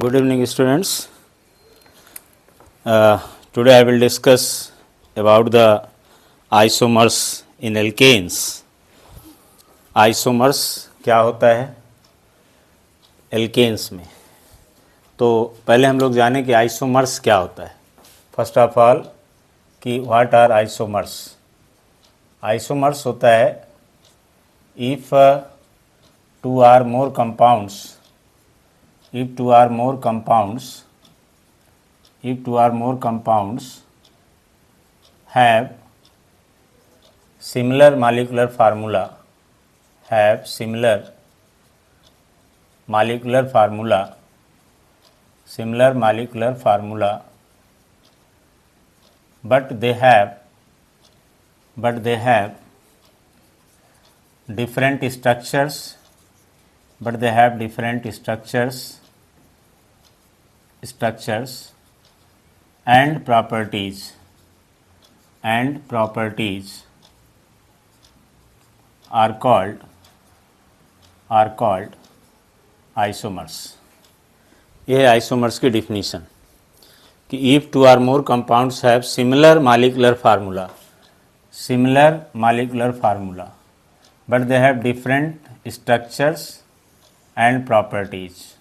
Good evening, students. Today I will discuss about the isomers in alkanes. Isomers क्या होता है alkanes में? तो पहले हम लोग जानें कि आइसोमर्स क्या होता है. फर्स्ट ऑफ ऑल कि व्हाट आर आइसोमर्स. आइसोमर्स होता है if two or more compounds if two or more compounds have similar molecular formula but they have different structures and properties are called isomers. ये है isomers की definition कि if two or more compounds have similar molecular formula but they have different structures and properties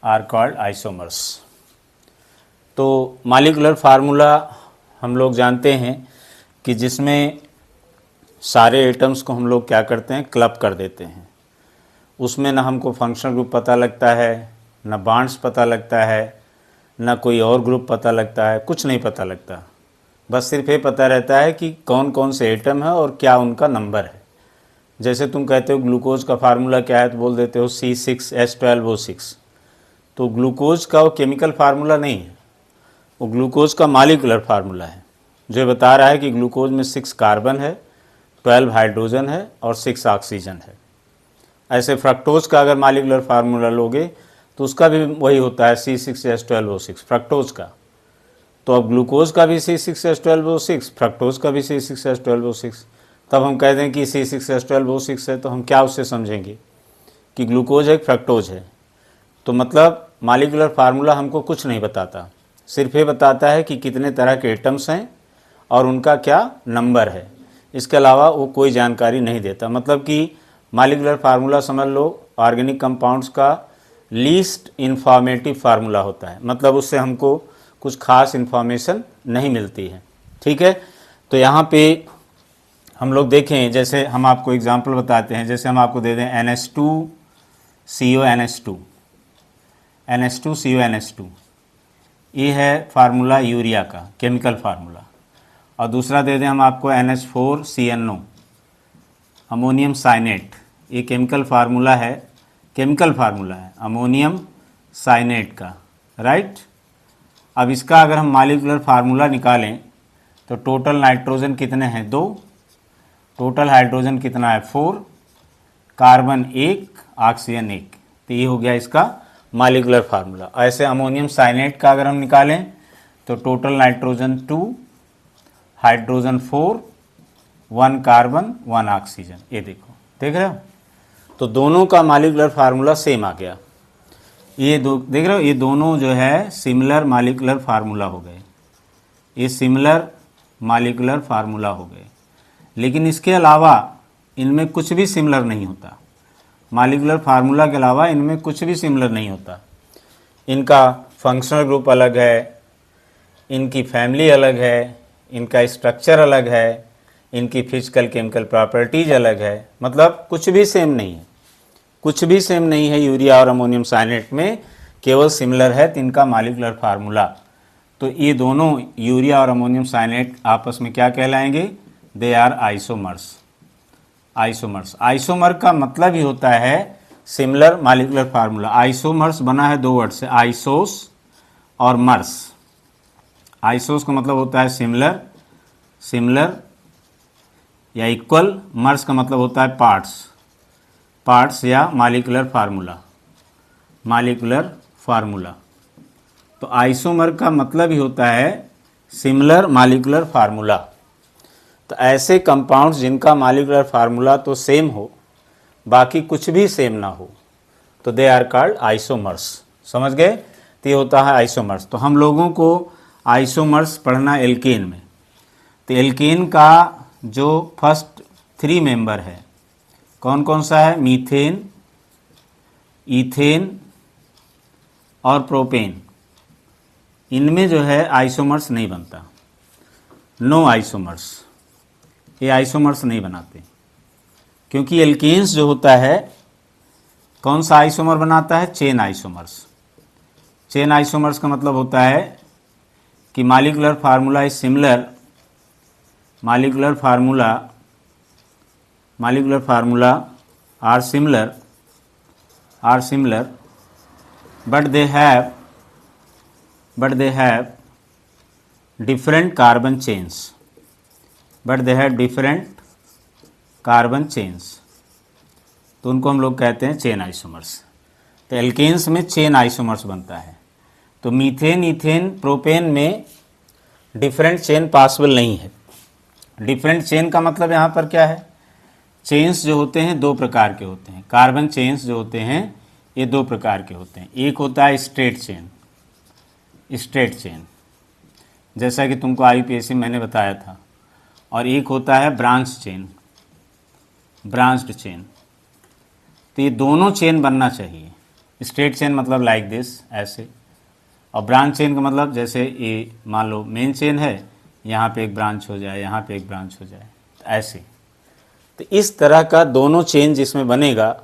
are called isomers. तो molecular formula हम लोग जानते हैं कि जिसमें सारे एटम्स को हम लोग क्या करते हैं, क्लब कर देते हैं. उसमें ना हमको फंक्शनल ग्रुप पता लगता है, ना बॉन्ड्स पता लगता है, ना कोई और ग्रुप पता लगता है, कुछ नहीं पता लगता. बस सिर्फ ये पता रहता है कि कौन कौन से एटम है और क्या उनका नंबर है. जैसे तुम कहते हो ग्लूकोज का फार्मूला क्या है तो बोल देते हो C6H12O6. तो ग्लूकोज का वो केमिकल फार्मूला नहीं है, वो ग्लूकोज का मॉलिक्यूलर फार्मूला है जो बता रहा है कि ग्लूकोज में 6 कार्बन है, 12 हाइड्रोजन है और 6 ऑक्सीजन है. ऐसे फ्रक्टोज का अगर मॉलिक्यूलर फार्मूला लोगे तो उसका भी वही होता है C6H12O6 फ्रक्टोज का. तो अब ग्लूकोज का भी C6H12O6, फ्रक्टोज का भी C6H12O6. तब हम कह दें कि C6H12O6 है तो हम क्या उससे समझेंगे कि ग्लूकोज है, फ्रक्टोज है. तो मतलब मॉलिक्यूलर फार्मूला हमको कुछ नहीं बताता, सिर्फ ये बताता है कि कितने तरह के एटम्स हैं और उनका क्या नंबर है. इसके अलावा वो कोई जानकारी नहीं देता. मतलब कि मॉलिक्यूलर फार्मूला समझ लो ऑर्गेनिक कंपाउंड्स का लीस्ट इन्फॉर्मेटिव फार्मूला होता है. मतलब उससे हमको कुछ खास इन्फॉर्मेशन नहीं मिलती है. ठीक है. तो यहाँ पे हम लोग देखें, जैसे हम आपको एग्जाम्पल बताते हैं. जैसे हम आपको दे दें NH2CONH2 ये है फार्मूला यूरिया का केमिकल फार्मूला. और दूसरा दे दें हम आपको NH4CNO अमोनियम साइनेट. ये केमिकल फार्मूला है अमोनियम साइनेट का. राइट. अब इसका अगर हम मॉलिक्यूलर फार्मूला निकालें तो टोटल नाइट्रोजन कितने हैं? 2. टोटल हाइड्रोजन कितना है? 4. Carbon 1, oxygen 1. तो ये हो गया इसका मॉलिक्यूलर फार्मूला. ऐसे अमोनियम साइनेट का अगर हम निकालें तो total nitrogen 2, hydrogen 4, 1 carbon 1 oxygen. ये देखो, देख रहे हो. तो दोनों का मॉलिक्यूलर फार्मूला सेम आ गया. ये दो देख रहे हो, ये दोनों जो है सिमिलर मॉलिक्यूलर फार्मूला हो गए. ये सिमिलर मॉलिक्यूलर फार्मूला हो गए. लेकिन इसके अलावा इनमें कुछ भी सिमिलर नहीं होता. मॉलिक्यूलर फार्मूला के अलावा इनमें कुछ भी सिमिलर नहीं होता. इनका फंक्शनल ग्रुप अलग है, इनकी फैमिली अलग है, इनका स्ट्रक्चर अलग है, इनकी फिजिकल केमिकल प्रॉपर्टीज अलग है. मतलब कुछ भी सेम नहीं है यूरिया और अमोनियम साइनेट में. केवल सिमिलर है इनका मॉलिक्यूलर फार्मूला. तो ये दोनों यूरिया और अमोनियम साइनेट आपस में क्या कहलाएंगे? They are isomers. आइसोमर का मतलब ही होता है सिमिलर मॉलिक्यूलर फार्मूला. आइसोमर्स बना है 2 वर्ड से, आइसोस और मर्स. आइसोस का मतलब होता है सिमिलर या इक्वल. मर्स का मतलब होता है पार्ट्स या मॉलिक्यूलर फार्मूला. तो आइसोमर का मतलब ही होता है सिमिलर मॉलिक्यूलर फार्मूला. तो ऐसे कंपाउंड्स जिनका मॉलिक्यूलर फार्मूला तो सेम हो, बाकी कुछ भी सेम ना हो, तो दे आर कॉल्ड आइसोमर्स. समझ गए? तो ये होता है आइसोमर्स। तो हम लोगों को आइसोमर्स पढ़ना एल्केन में। तो एल्केन का जो फर्स्ट 3 मेंबर है कौन कौन सा है? मीथेन, ईथेन और प्रोपेन। इनमें जो है आइसोमर्स नहीं बनता, नो आइसोमर्स, ये आइसोमर्स नहीं बनाते, क्योंकि एल्केन्स जो होता है कौन सा आइसोमर बनाता है? Chain isomers. चेन आइसोमर्स का मतलब होता है कि molecular formula is similar, molecular formula are similar but they have different carbon chains, तो उनको हम लोग कहते हैं चेन आइसोमर्स। तो एल्केन्स में चेन आइसोमर्स बनता है। तो मीथेन, ईथेन, प्रोपेन में डिफरेंट चेन पॉसिबल नहीं है। डिफरेंट चेन का मतलब यहाँ पर क्या है? चेन्स जो होते हैं 2 प्रकार के होते हैं। कार्बन चेन्स जो होते हैं ये 2 प्रकार के होते हैं। एक होता है स्ट्रेट चेन, जैसा कि तुमको IUPAC मैंने बताया था, और एक होता है ब्रांच्ड चेन। तो ये दोनों चेन बनना चाहिए। स्ट्रेट चेन मतलब लाइक दिस, ऐसे, और ब्रांच चेन का मतलब जैसे ये मान लो मेन चेन है, यहाँ पे एक ब्रांच हो जाए, यहाँ पे एक ब्रांच हो जाए, तो ऐसे। तो इस तरह का दोनों चेन जिसमें बनेगा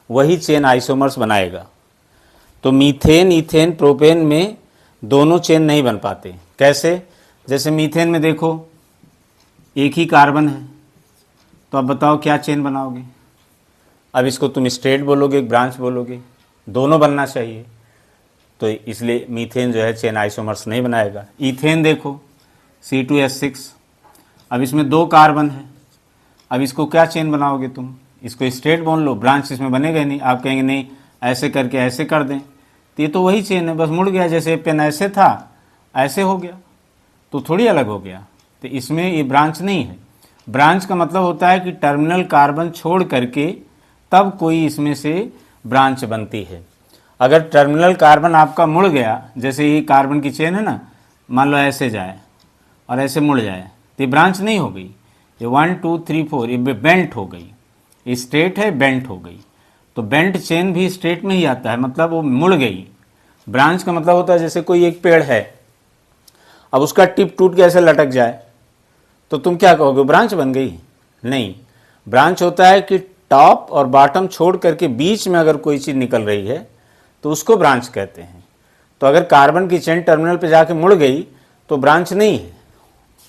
वही चेन आइसोमर्स बनाएगा। तो मीथेन, ईथेन, प्रोपेन में दोनों चेन नहीं बन पाते। कैसे? जैसे मीथेन में देखो एक ही कार्बन है, तो अब बताओ क्या चेन बनाओगे? अब इसको तुम स्ट्रेट बोलोगे, एक ब्रांच बोलोगे, दोनों बनना चाहिए, तो इसलिए मीथेन जो है चेन आइसोमर्स नहीं बनाएगा। ईथेन देखो C2H6, अब इसमें 2 कार्बन है, अब इसको क्या चेन बनाओगे तुम? इसको स्ट्रेट बोल लो, ब्रांच इसमें बनेगा ही नहीं। आप कहेंगे नहीं ऐसे करके ऐसे कर दें, तो ये तो वही चेन है, बस मुड़ गया, जैसे पेन ऐसे था ऐसे हो गया, तो थोड़ी अलग हो गया। तो इसमें ये ब्रांच नहीं है। ब्रांच का मतलब होता है कि टर्मिनल कार्बन छोड़ करके तब कोई इसमें से ब्रांच बनती है। अगर टर्मिनल कार्बन आपका मुड़ गया, जैसे ये कार्बन की चेन है ना, मान लो ऐसे जाए और ऐसे मुड़ जाए, तो ये ब्रांच नहीं हो गई, ये 1 2 3 4 ये बेंट हो गई। स्ट्रेट है, बेंट हो गई। तो बेंट चेन भी स्ट्रेट में ही आता है, मतलब वो मुड़ गई। ब्रांच का मतलब होता है जैसे कोई एक पेड़ है, अब उसका टिप टूट के ऐसे लटक जाए, तो तुम क्या कहोगे? ब्रांच बन गई? नहीं, ब्रांच होता है कि टॉप और बॉटम छोड़ करके बीच में अगर कोई चीज़ निकल रही है तो उसको ब्रांच कहते हैं। तो अगर कार्बन की चेन टर्मिनल पे जाके मुड़ गई तो ब्रांच नहीं है,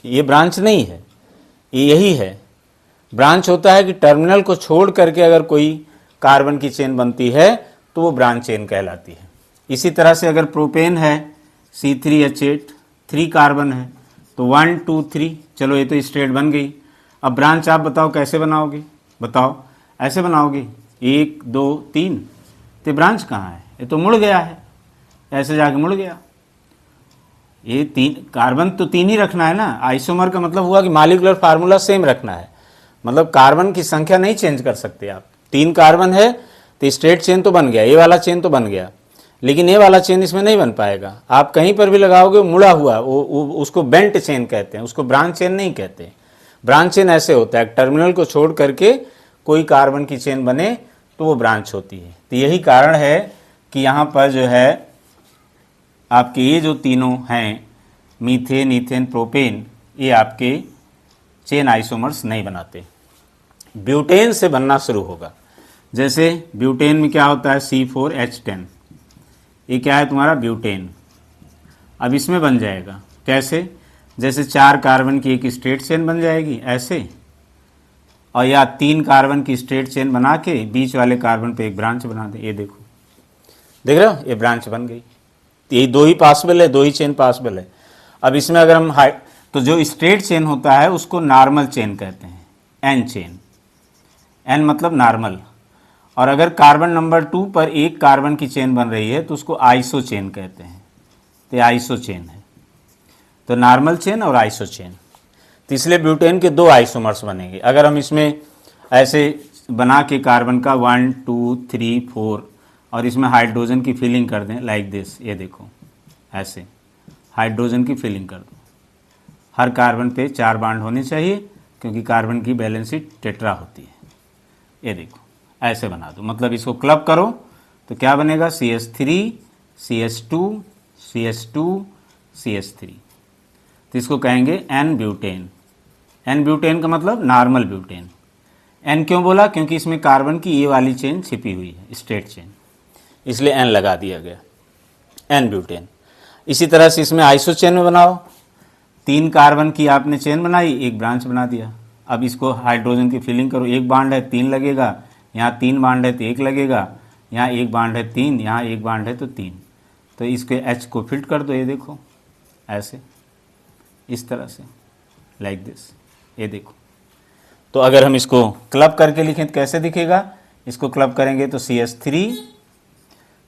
ये ब्रांच नहीं है, ये यही है। ब्रांच होता है कि टर्मिनल को छोड़ करके अगर कोई कार्बन की चेन बनती है तो वो ब्रांच चेन कहलाती है। इसी तरह से अगर प्रोपेन है C3H8, 3 कार्बन है, तो 1 2 3, चलो ये तो स्ट्रेट बन गई। अब ब्रांच आप बताओ कैसे बनाओगे? बताओ, ऐसे बनाओगे 1 2 3, तो ब्रांच कहाँ है? ये तो मुड़ गया है, ऐसे जाके मुड़ गया। ये 3 कार्बन तो 3 ही रखना है ना। आइसोमर का मतलब हुआ कि मॉलिक्यूलर फार्मूला सेम रखना है, मतलब कार्बन की संख्या नहीं चेंज कर सकते आप। 3 कार्बन है तो स्ट्रेट चेन तो बन गया, ये वाला चेन तो बन गया, लेकिन ये वाला चेन इसमें नहीं बन पाएगा। आप कहीं पर भी लगाओगे मुड़ा हुआ, उसको बेंट चेन कहते हैं, उसको ब्रांच चेन नहीं कहते। ब्रांच चेन ऐसे होता है, टर्मिनल को छोड़ करके कोई कार्बन की चेन बने तो वो ब्रांच होती है। तो यही कारण है कि यहाँ पर जो है आपके ये जो तीनों हैं मीथेन, ईथेन, प्रोपेन, ये आपके चेन आइसोमर्स नहीं बनाते। ब्यूटेन से बनना शुरू होगा। जैसे ब्यूटेन में क्या होता है? C4H10, ये क्या है तुम्हारा? ब्यूटेन। अब इसमें बन जाएगा कैसे? जैसे 4 कार्बन की एक स्ट्रेट चेन बन जाएगी ऐसे, और या 3 कार्बन की स्ट्रेट चेन बना के बीच वाले कार्बन पे एक ब्रांच बना दे। ये देखो, देख रहे हो, ये ब्रांच बन गई। यही 2 ही पॉसिबल है, 2 ही चेन पॉसिबल है। अब इसमें अगर हम तो जो स्ट्रेट चेन होता है उसको नॉर्मल चेन कहते हैं, एन चेन, एन मतलब नॉर्मल। और अगर कार्बन नंबर 2 पर एक कार्बन की चेन बन रही है तो उसको आइसो चेन कहते हैं। तो आइसो चेन है, तो नॉर्मल चेन और आइसो चेन। तो इसलिए ब्यूटेन के 2 आइसोमर्स बनेंगे। अगर हम इसमें ऐसे बना के कार्बन का 1 2 3 4 और इसमें हाइड्रोजन की फिलिंग कर दें लाइक दिस, ये देखो ऐसे हाइड्रोजन की फिलिंग कर दो। हर कार्बन पे 4 बाड होने चाहिए क्योंकि कार्बन की वैलेंसी टेट्रा होती है। ये देखो ऐसे बना दो, मतलब इसको क्लब करो तो क्या बनेगा, CH3 CH2 CH2 CH3। तो इसको कहेंगे एन ब्यूटेन। एन ब्यूटेन का मतलब नॉर्मल ब्यूटेन। एन क्यों बोला, क्योंकि इसमें कार्बन की ये वाली चेन छिपी हुई है, स्ट्रेट चेन, इसलिए एन लगा दिया गया, एन ब्यूटेन। इसी तरह से इसमें आइसो चेन में बनाओ, 3 कार्बन की आपने चेन बनाई, एक ब्रांच बना दिया। अब इसको हाइड्रोजन की फिलिंग करो, 1 बाड है 3 लगेगा, यहाँ 3 बाड है तो 1 लगेगा, यहाँ 1 बाड है 3, यहाँ 1 बाड है तो 3। तो इसके H को फिट कर दो, ये देखो ऐसे, इस तरह से लाइक दिस, ये देखो। तो अगर हम इसको क्लब करके लिखें तो कैसे दिखेगा, इसको क्लब करेंगे तो CH3,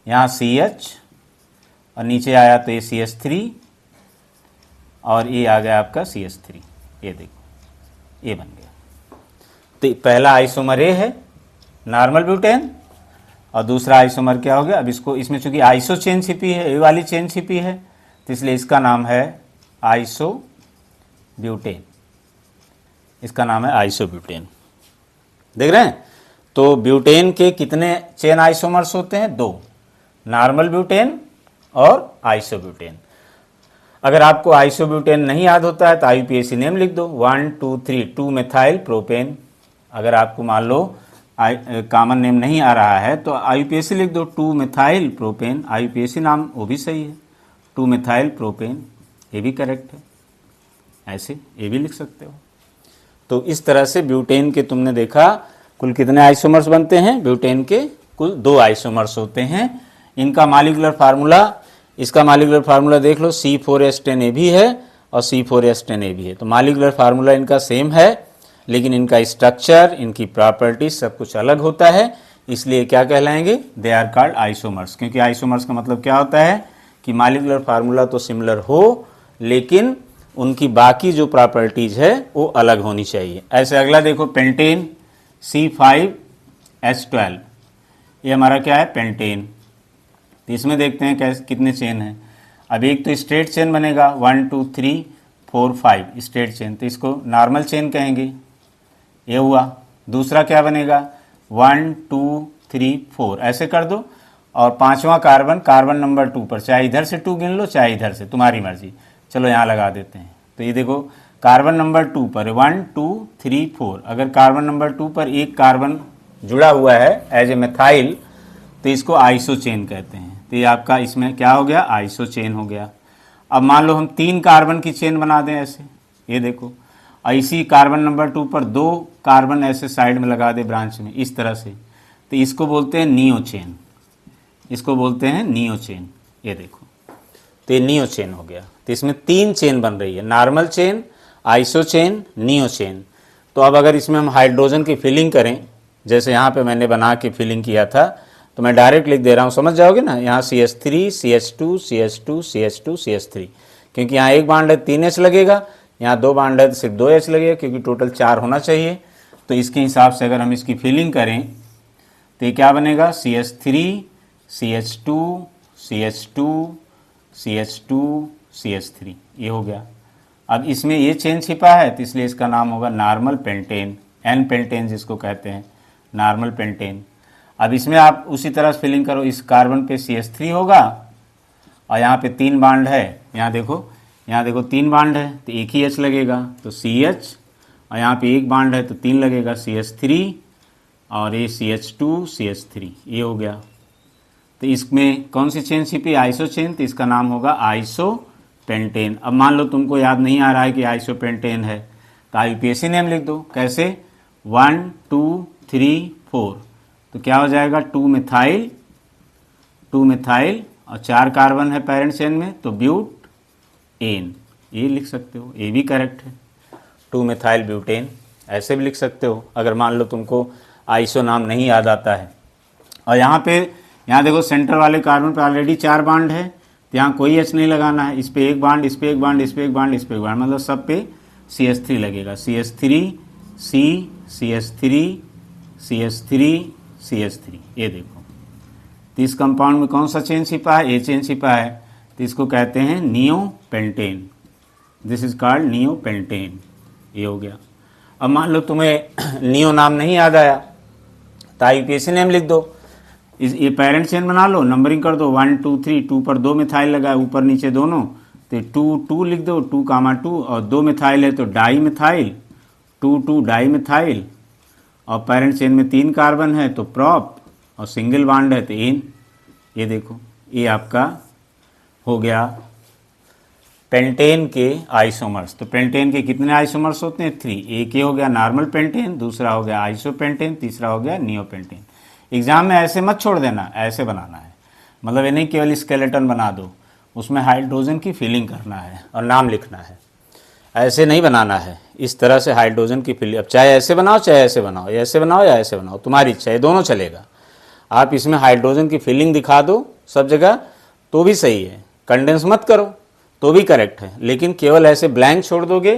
यहाँ CH और नीचे आया तो ये CH3 और ये आ गया आपका CH3, ये देखो ये बन गया। तो पहला आइसोमर ए है नॉर्मल ब्यूटेन और दूसरा आइसोमर क्या हो गया, अब इसको इसमें चूंकि आइसो चेन छिपी है, ये वाली चेन छिपी है, तो इसलिए इसका नाम है आइसो ब्यूटेन, इसका नाम है आइसो ब्यूटेन। देख रहे हैं, तो ब्यूटेन के कितने चेन आइसोमर्स होते हैं, 2, नॉर्मल ब्यूटेन और आइसो ब्यूटेन। अगर आपको आइसो ब्यूटेन नहीं याद होता है तो IUPAC नेम लिख दो, 1 2 3 2 मेथाइल प्रोपेन। अगर आपको मान लो कॉमन नेम नहीं आ रहा है तो IUPAC लिख दो, 2 मेथाइल प्रोपेन। IUPAC नाम वो भी सही है, 2 मेथाइल प्रोपेन, ये भी करेक्ट है, ऐसे ये भी लिख सकते हो। तो इस तरह से ब्यूटेन के तुमने देखा कुल कितने आइसोमर्स बनते हैं, ब्यूटेन के कुल 2 आइसोमर्स होते हैं। इनका मॉलिक्यूलर फार्मूला, इसका मॉलिक्यूलर फार्मूला देख लो, C4H10A भी है और C4H10A भी है। तो मॉलिक्यूलर फार्मूला इनका सेम है, लेकिन इनका स्ट्रक्चर, इनकी प्रॉपर्टीज सब कुछ अलग होता है, इसलिए क्या कहलाएंगे, दे आर कॉल्ड आइसोमर्स। क्योंकि आइसोमर्स का मतलब क्या होता है कि मॉलिक्यूलर फार्मूला तो सिमिलर हो लेकिन उनकी बाकी जो प्रॉपर्टीज है वो अलग होनी चाहिए। ऐसे अगला देखो पेंटेन, C5H12, ये हमारा क्या है, पेंटेन। तो इसमें देखते हैं कैसे कितने चेन हैं। अब एक तो स्ट्रेट चेन बनेगा, 1 2 3 4 5 स्ट्रेट चेन, तो इसको नॉर्मल चेन कहेंगे, ये हुआ। दूसरा क्या बनेगा, 1 2 3 4 ऐसे कर दो, और 5वां कार्बन, कार्बन नंबर 2 पर, चाहे इधर से 2 गिन लो चाहे इधर से, तुम्हारी मर्जी, चलो यहाँ लगा देते हैं। तो ये देखो कार्बन नंबर 2 पर 1 2 3 4, अगर कार्बन नंबर 2 पर एक कार्बन जुड़ा हुआ है एज ए मेथाइल तो इसको आइसो चेन कहते हैं। तो ये आपका इसमें क्या हो गया, आइसो चेन हो गया। अब मान लो हम 3 कार्बन की चेन बना दें ऐसे, ये देखो, इसी कार्बन नंबर 2 पर 2 कार्बन ऐसे साइड में लगा दे ब्रांच में, इस तरह से, तो इसको बोलते हैं नियो चेन, इसको बोलते हैं नियो चेन। ये देखो, तो ये नियो चेन हो गया। तो इसमें 3 चेन बन रही है, normal chain, iso chain, neo chain. तो अब अगर इसमें हम हाइड्रोजन की फिलिंग करें, जैसे यहाँ पे मैंने बना के फिलिंग किया था, तो मैं डायरेक्ट लिख दे रहा हूँ, समझ जाओगे ना। यहाँ CH3 CH2 CH2 CH2 CH3, क्योंकि यहाँ एक बाड है 3H लगेगा, यहाँ 2 बाड है तो सिर्फ 2H लगेगा, क्योंकि टोटल 4 होना चाहिए। तो इसके हिसाब से अगर हम इसकी फिलिंग करें तो ये क्या बनेगा, CH3 CH2 CH2 CH2 CH3, ये हो गया। अब इसमें ये चेन छिपा है तो इसलिए इसका नाम होगा नॉर्मल पेंटेन, एन पेंटेन जिसको कहते हैं, नॉर्मल पेंटेन। अब इसमें आप उसी तरह से फिलिंग करो, इस कार्बन पे CH3 होगा और यहाँ पे 3 बाड है, यहाँ देखो 3 बाड है तो एक ही H लगेगा, तो CH, और यहाँ पे एक बाड है तो 3 लगेगा, CH3, और ये CH2 CH3, ये हो गया। तो इसमें कौन सी चेन छिपी, आइसो चेन, तो इसका नाम होगा आइसो पेंटेन। अब मान लो तुमको याद नहीं आ रहा है कि आइसो पेंटेन है, तो IUPAC नेम लिख दो, कैसे, 1 2 3 4, तो क्या हो जाएगा, 2 मेथाइल और 4 कार्बन है पेरेंट चेन में, तो ब्यूट एन, ये लिख सकते हो, ये भी करेक्ट है, 2 मेथाइल ब्यूटेन, ऐसे भी लिख सकते हो अगर मान लो तुमको आइसो नाम नहीं याद आता है। और यहाँ देखो सेंटर वाले कार्बन पर ऑलरेडी 4 बाड है, तो यहाँ कोई H नहीं लगाना है, इस पे एक बाड, इस पे एक बाड, इस पे एक बाड, इस पे एक बाड, मतलब सब पे CH3 लगेगा, CH3 CH3 CH3 CH3, ये देखो। तो इस कंपाउंड में कौन सा चेन छिपा है, ए चेन छिपा है, तो इसको कहते हैं neopentane. This is called neopentane. ये हो गया। अब मान लो तुम्हें नियो नाम नहीं याद आया तो आईयूपीएसी नेम लिख दो। ये पेरेंट चेन बना लो, नंबरिंग कर दो 1 2 3, 2 पर 2 मिथाइल लगा है ऊपर नीचे दोनों, तो 2 2 लिख दो, 2, 2 और 2 मिथाइल है तो डाई मिथाइल, 2 2 डाई मिथाइल, और पेरेंट चेन में 3 कार्बन है तो प्रॉप, और सिंगल बॉन्ड है तो इन। ये देखो ये आपका हो गया पेंटेन के आइसोमर्स। तो पेंटेन के कितने आइसोमर्स होते हैं? 3। एक ये हो गया नॉर्मल पेंटेन, दूसरा हो गया आइसोपेंटेन, तीसरा हो गया नियोपेंटेन। एग्जाम में ऐसे मत छोड़ देना, ऐसे बनाना है, मतलब ये नहीं केवल स्केलेटन बना दो, उसमें हाइड्रोजन की फिलिंग करना है और नाम लिखना है। ऐसे नहीं बनाना है, इस तरह से हाइड्रोजन की फिलिंग, अब चाहे ऐसे बनाओ चाहे ऐसे बनाओ, या ऐसे बनाओ या ऐसे बनाओ, तुम्हारी इच्छा है, दोनों चलेगा। आप इसमें हाइड्रोजन की फिलिंग दिखा दो सब जगह तो भी सही है, कंडेंस मत करो तो भी करेक्ट है, लेकिन केवल ऐसे ब्लैंक छोड़ दोगे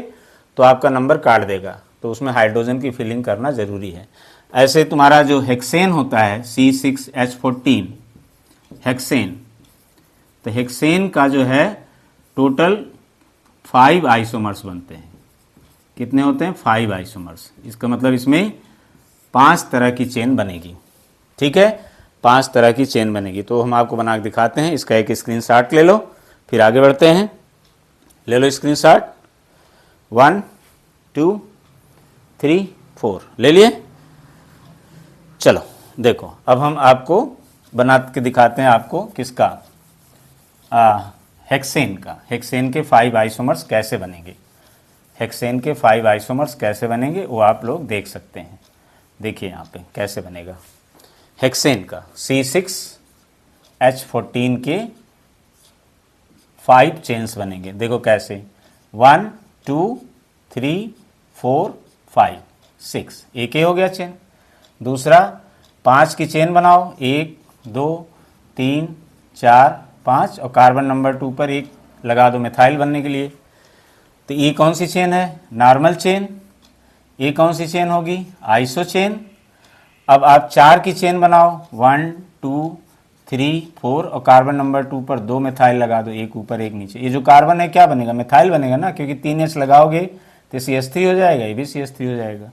तो आपका नंबर काट देगा, तो उसमें हाइड्रोजन की फिलिंग करना ज़रूरी है। ऐसे तुम्हारा जो हेक्सेन होता है C6H14 हेक्सेन, तो हेक्सेन का जो है टोटल 5 आइसोमर्स बनते हैं। कितने होते हैं? 5 आइसोमर्स। इसका मतलब इसमें 5 तरह की चेन बनेगी, ठीक है, 5 तरह की चेन बनेगी। तो हम आपको बना के दिखाते हैं, इसका एक स्क्रीनशॉट ले लो, फिर आगे बढ़ते हैं। ले लो स्क्रीनशॉट, 1 2 3 4 ले लिए। चलो देखो अब हम आपको बना के दिखाते हैं, आपको किसका, हेक्सेन का। हेक्सेन के 5 आइसोमर्स कैसे बनेंगे, हेक्सेन के 5 आइसोमर्स कैसे बनेंगे वो आप लोग देख सकते हैं। देखिए यहाँ पे कैसे बनेगा हेक्सेन का। C6H14 के 5 चेन्स बनेंगे, देखो कैसे, 1 2 3 4 5 6, एक ही हो गया चेन। दूसरा 5 की चेन बनाओ, 1 2 3 4 5, और कार्बन नंबर 2 पर एक लगा दो मिथाइल बनने के लिए। तो ये कौन सी चेन है? Normal chain. ये कौन सी चेन होगी? Iso chain. अब आप 4 की चेन बनाओ, 1 2 3 4, और कार्बन नंबर 2 पर 2 मिथाइल लगा दो, एक ऊपर एक नीचे। ये जो कार्बन है क्या बनेगा? मिथाइल बनेगा ना, क्योंकि 3H लगाओगे तो CH3 हो जाएगा, ये भी CH3 हो जाएगा।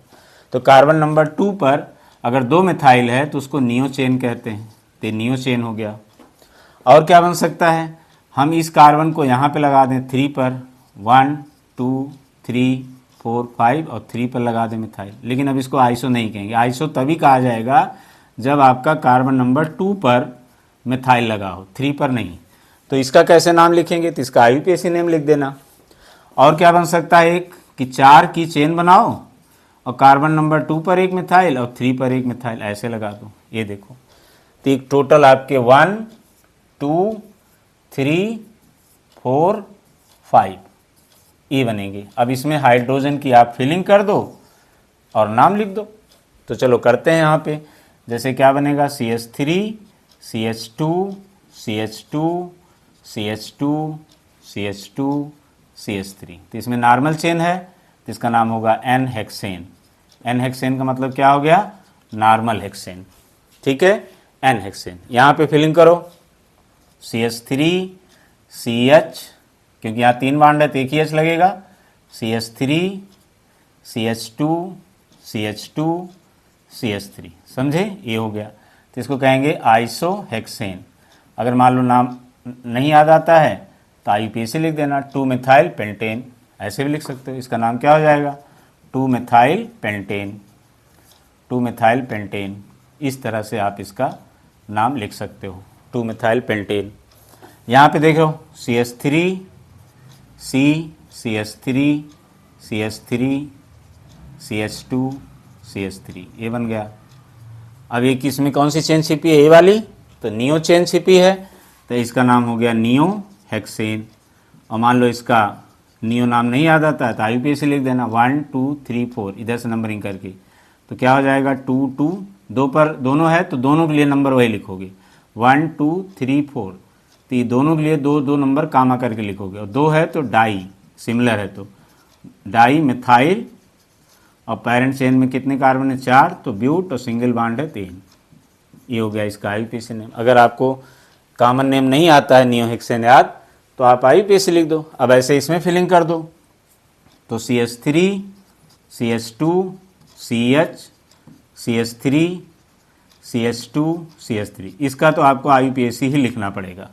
तो कार्बन नंबर 2 पर अगर 2 मिथाइल है तो उसको नियो चेन कहते हैं, तो नियो चेन हो गया। और क्या बन सकता है? हम इस कार्बन को यहाँ पे लगा दें 3 पर, 1 2 3 4 5, और 3 पर लगा दें मिथाइल। लेकिन अब इसको आइसो नहीं कहेंगे, आइसो तभी कहा जाएगा जब आपका कार्बन नंबर 2 पर मिथाइल लगा हो, 3 पर नहीं। तो इसका कैसे नाम लिखेंगे? तो इसका आईयूपीएसी नेम लिख देना। और क्या बन सकता है? एक कि 4 की चेन बनाओ और कार्बन नंबर 2 पर एक मिथाइल और 3 पर एक मिथाइल, ऐसे लगा दो। ये देखो, तो एक टोटल आपके 1 2 3 4 5 ये बनेंगे। अब इसमें हाइड्रोजन की आप फिलिंग कर दो और नाम लिख दो। तो चलो करते हैं यहाँ पे। जैसे क्या बनेगा? CH3 CH2 CH2 CH2 CH2 CH3। तो इसमें नॉर्मल चेन है तो इसका नाम होगा N हेक्सेन। N हेक्सेन का मतलब क्या हो गया? नॉर्मल हेक्सेन, ठीक है, N हेक्सेन। यहाँ पे फिलिंग करो, CH3 CH, क्योंकि यहाँ 3 बॉन्ड है तो एक ही H लगेगा, CH3 CH2 CH2 CH3, समझे? ये हो गया। तो इसको कहेंगे आइसो हेक्सेन। अगर मान लो नाम नहीं याद आता है तो आईयूपीएसी लिख देना, 2 मिथाइल पेंटेन, ऐसे भी लिख सकते हो। इसका नाम क्या हो जाएगा? 2 मिथाइल पेंटेन, 2 मिथाइल पेंटेन। इस तरह से आप इसका नाम लिख सकते हो, 2 मिथाइल पेंटेन। यहाँ पे देखो CH3 C CH3 CH3 CH2 CH3, ये बन गया। अब एक इसमें कौन सी चेन छिपी है? ये वाली, तो नियो चेन छिपी है, तो इसका नाम हो गया नियो हेक्सेन। और मान लो इसका नियो नाम नहीं याद आता है तो आईयूपीएसी लिख देना, 1 2 3 4, इधर से नंबरिंग करके। तो क्या हो जाएगा? 2 2, 2 पर दोनों है तो दोनों के लिए नंबर वही लिखोगे, 1 2 3 4। तो ये दोनों के लिए 2 2 नंबर कामा करके लिखोगे, और 2 है तो डाई, सिमिलर है तो डाई मिथाइल, और पेरेंट चेन में कितने कार्बन है? 4, तो ब्यूट, और सिंगल बॉन्ड है 3। ये हो गया इसका IUPAC नेम। अगर आपको कॉमन नेम नहीं आता है नियोहेक्सेन याद, तो आप IUPAC लिख दो। अब ऐसे इसमें फिलिंग कर दो, तो CH3 CH2 CH CH3 CH2 CH3, इसका तो आपको IUPAC ही लिखना पड़ेगा,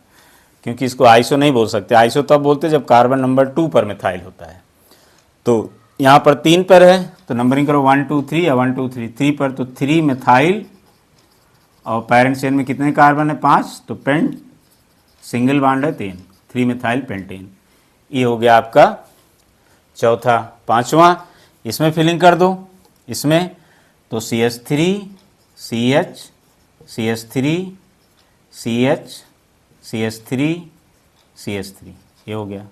क्योंकि इसको आइसो नहीं बोल सकते। आइसो तब बोलते जब कार्बन नंबर 2 पर मिथाइल होता है। तो यहाँ पर 3 पर है तो नंबरिंग करो 1 2 3 या 1 2 3, 3 पर तो 3 मिथाइल, और पैरेंट चेन में कितने कार्बन है 5, तो पेंट सिंगल बॉन्ड है 3, 3 मिथाइल पेंटेन। ये हो गया आपका चौथा। पांचवा इसमें फिलिंग कर दो, इसमें तो CH3 CH CH3 CH CH3 CH3, ये हो गया।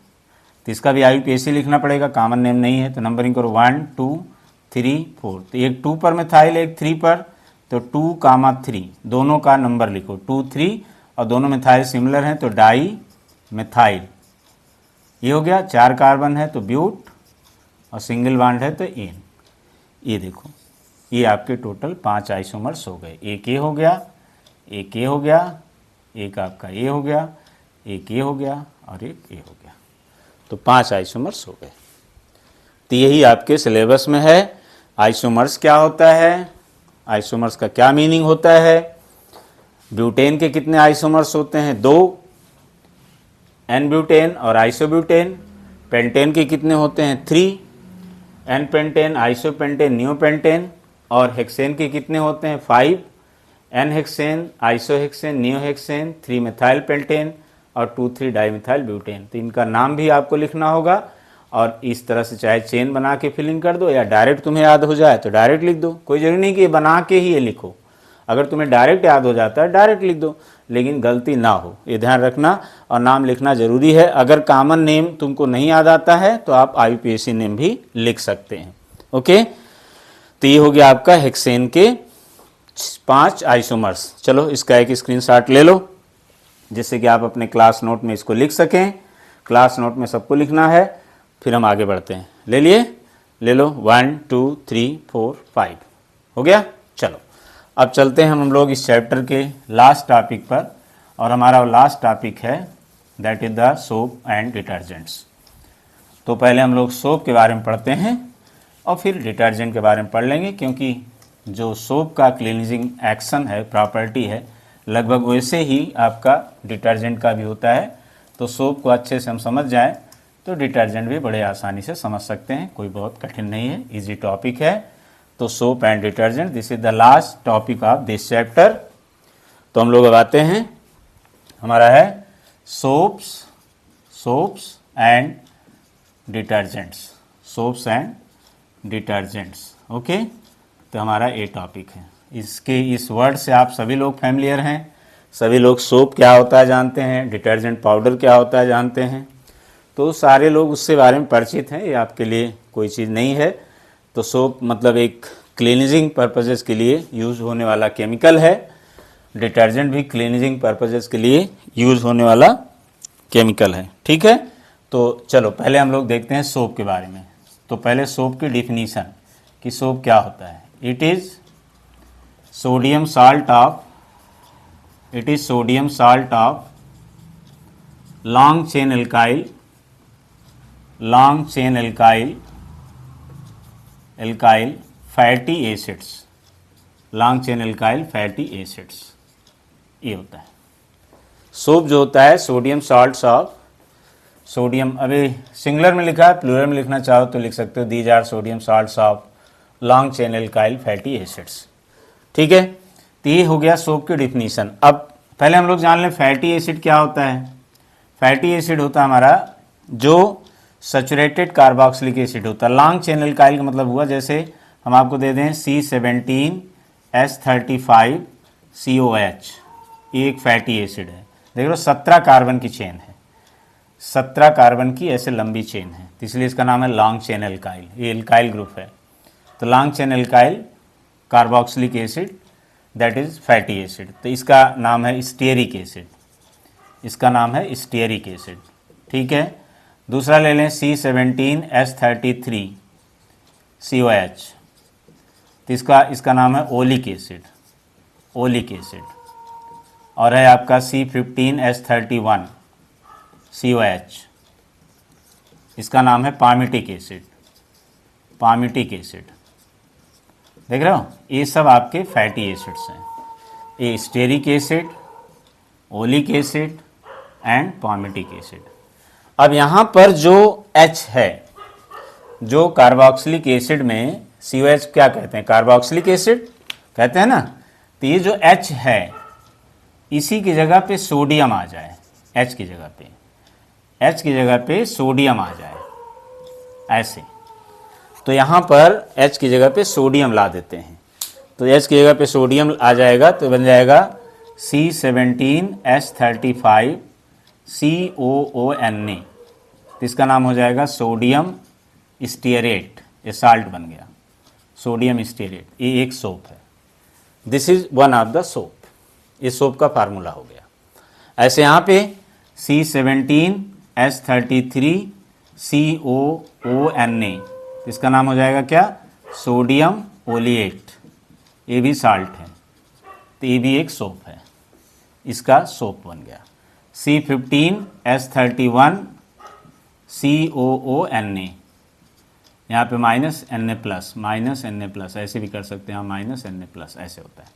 तो इसका भी IUPAC लिखना पड़ेगा, कॉमन नेम नहीं है। तो नंबरिंग करो 1 2 3 4, तो एक 2 पर मिथाइल एक 3 पर, तो 2, 3 दोनों का नंबर लिखो 2 3, और दोनों मिथाइल सिमिलर हैं तो डाई मिथाइल। ये हो गया। 4 कार्बन है तो ब्यूट, और सिंगल बॉन्ड है तो एन। ये देखो, ये आपके टोटल 5 आइसोमर्स हो गए। एक ये हो गया, एक ये हो गया, एक आपका ये हो गया, एक ये हो गया, और एक ये हो गया। तो 5 आइसोमर्स हो गए। तो यही आपके सिलेबस में है। आइसोमर्स क्या होता है, आइसोमर्स का क्या मीनिंग होता है, ब्यूटेन के कितने आइसोमर्स होते हैं 2, एन ब्यूटेन और आइसोब्यूटेन। पेंटेन के कितने होते हैं 3, एन पेंटेन आइसोपेंटेन नियोपेंटेन। और हेक्सेन के कितने होते हैं 5, एन हेक्सेन आइसोहेक्सेन नियोहेक्सेन 3 मिथाइल पेंटेन और 2 3 डाईमिथाइल ब्यूटेन। तो इनका नाम भी आपको लिखना होगा, और इस तरह से चाहे चेन बना के फिलिंग कर दो, या डायरेक्ट तुम्हें याद हो जाए तो डायरेक्ट लिख दो। कोई जरूरी नहीं कि बना के ही ये लिखो, अगर तुम्हें डायरेक्ट याद हो जाता है डायरेक्ट लिख दो, लेकिन गलती ना हो ये ध्यान रखना। और नाम लिखना जरूरी है। अगर कॉमन नेम तुमको नहीं याद आता है तो आप IUPAC नेम भी लिख सकते हैं। ओके, तो ये हो गया आपका हेक्सेन के 5 आइसोमर्स। चलो इसका एक स्क्रीनशॉट ले लो, जिससे कि आप अपने क्लास नोट में इसको लिख सकें। क्लास नोट में सबको लिखना है, फिर हम आगे बढ़ते हैं। ले लिए, ले लो। 1 2 3 4 5 हो गया। चलो अब चलते हैं हम लोग इस चैप्टर के लास्ट टॉपिक पर, और हमारा लास्ट टॉपिक है that is the soap and detergents. तो पहले हम लोग सोप के बारे में पढ़ते हैं और फिर डिटर्जेंट के बारे में पढ़ लेंगे, क्योंकि जो सोप का क्लीनिजिंग एक्शन है, प्रॉपर्टी है, लगभग वैसे ही आपका डिटर्जेंट का भी होता है। तो सोप को अच्छे से हम समझ जाएं तो डिटर्जेंट भी बड़े आसानी से समझ सकते हैं, कोई बहुत कठिन नहीं है, इजी टॉपिक है। तो soap and detergent, this is the last topic of this chapter. तो हम लोग अब आते हैं, हमारा है soaps and detergents, soaps and detergents. Okay, तो हमारा ये टॉपिक है। इसके इस वर्ड से आप सभी लोग फैमिलियर हैं, सभी लोग सोप क्या होता है जानते हैं, डिटर्जेंट पाउडर क्या होता है जानते हैं। तो सारे लोग उससे बारे में परिचित हैं, ये आपके लिए कोई चीज़ नहीं है। तो सोप मतलब एक क्लीनिजिंग पर्पजेस के लिए यूज़ होने वाला केमिकल है, डिटर्जेंट भी क्लीनिजिंग पर्पजेस के लिए यूज़ होने वाला केमिकल है। ठीक है, तो चलो पहले हम लोग देखते हैं सोप के बारे में। तो पहले सोप की डिफिनीशन कि सोप क्या होता है। It is sodium salt of long chain alkyl fatty acids, long chain alkyl fatty acids, ये होता है सोप। जो होता है सोडियम साल्ट्स ऑफ, सोडियम अभी सिंगुलर में लिखा है, प्लूरल में लिखना चाहो तो लिख सकते हो, these are sodium salts of long chain alkyl fatty acids. ठीक है, तो ये हो गया सोप की डिफिनीशन। अब पहले हम लोग जान लें फैटी एसिड क्या होता है। फैटी एसिड होता है हमारा जो सैचुरेटेड कार्बोक्सिलिक एसिड होता है। लॉन्ग चेन एल्काइल का मतलब हुआ, जैसे हम आपको दे दें C17H35COH, ये एक फैटी एसिड है। देख लो 17 कार्बन की चेन है, 17 कार्बन की ऐसे लंबी चेन है, तो इसलिए इसका नाम है लॉन्ग चेन एल्काइल, ये एल्काइल ग्रुप है। तो long chain alkyl carboxylic acid that is fatty acid. तो इसका नाम है स्टीयरिक एसिड, इसका नाम है स्टीयरिक एसिड। ठीक है, दूसरा ले लें C17H33COH, तो इसका नाम है ओलिक एसिड, ओलिक एसिड, और है आपका C15H31 COH, इसका नाम है पामिटिक एसिड। पामिटिक एसिड देख रहे हो, ये सब आपके फैटी एसिड्स हैं, ये stearic acid, oleic acid and palmitic acid. अब यहाँ पर जो H है, जो कार्बोक्सिलिक एसिड में COH क्या कहते हैं, कार्बोक्सिलिक एसिड कहते हैं ना, तो ये जो H है इसी की जगह पे सोडियम आ जाए, H की जगह पे, H की जगह पे सोडियम आ जाए ऐसे, तो यहाँ पर H की जगह पे सोडियम ला देते हैं, तो H की जगह पे सोडियम आ जाएगा तो बन जाएगा C17H35 COONA, तो इसका नाम हो जाएगा सोडियम स्टीयरेट, ये साल्ट बन गया सोडियम स्टीयरेट। ये एक सोप है, this is one of the soap, ये सोप का फार्मूला हो गया। ऐसे यहाँ पे C17H33 COONA, इसका नाम हो जाएगा क्या, सोडियम ओलिएट, ये भी साल्ट है, तो ये भी एक सोप है, इसका सोप बन गया। C15H31 COONA, यहाँ पे -Na प्लस ऐसे भी कर सकते हैं, -Na ऐसे होता है,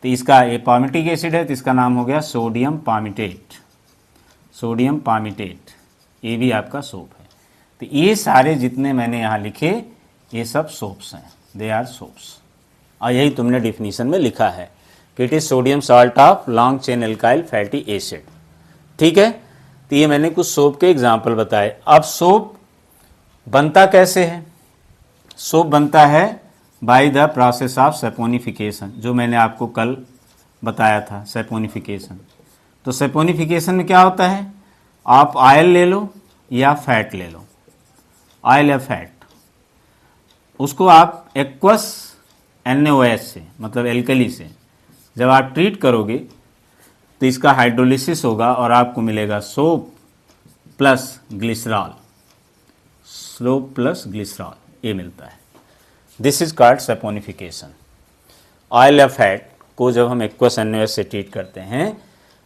तो इसका ये पामिटिक एसिड है, तो इसका नाम हो गया सोडियम पामिटेट, सोडियम पामिटेट, ये भी आपका सोप है। तो ये सारे जितने मैंने यहाँ लिखे ये सब सोप्स हैं, दे आर सोप्स, और यही तुमने डिफिनीशन में लिखा है कि it is sodium salt of long chain alkyl fatty acid. ठीक है, तो ये मैंने कुछ सोप के एग्जाम्पल बताए। अब सोप बनता कैसे है, सोप बनता है by the process of saponification, जो मैंने आपको कल बताया था सैपोनिफिकेशन। तो सैपोनिफिकेशन में क्या होता है, आप ऑयल ले लो या फैट ले लो, ऑयल या फैट, उसको आप एक्वस NaOH से, मतलब एल्कली से जब आप ट्रीट करोगे तो इसका हाइड्रोलिसिस होगा और आपको मिलेगा soap plus glycerol, soap plus glycerol, ये मिलता है। This is called saponification. Oil या फैट को जब हम एक्वस NaOH से ट्रीट करते हैं,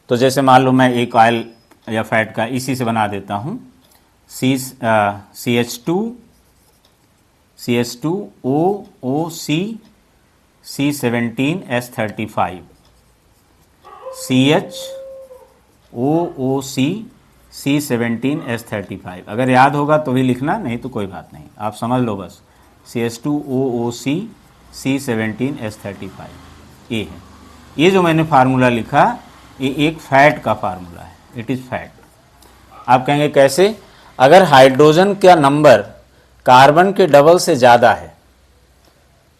तो जैसे मान लो मैं एक ऑयल या फैट का इसी से बना देता हूँ, CH2OOC C17H35 CHOOC C17H35, अगर याद होगा तो भी लिखना, नहीं तो कोई बात नहीं, आप समझ लो बस, CH2OOC C17H35 ये है। ये जो मैंने फार्मूला लिखा ये एक फैट का फार्मूला है, इट इज़ फैट। आप कहेंगे कैसे, अगर हाइड्रोजन का नंबर कार्बन के डबल से ज़्यादा है,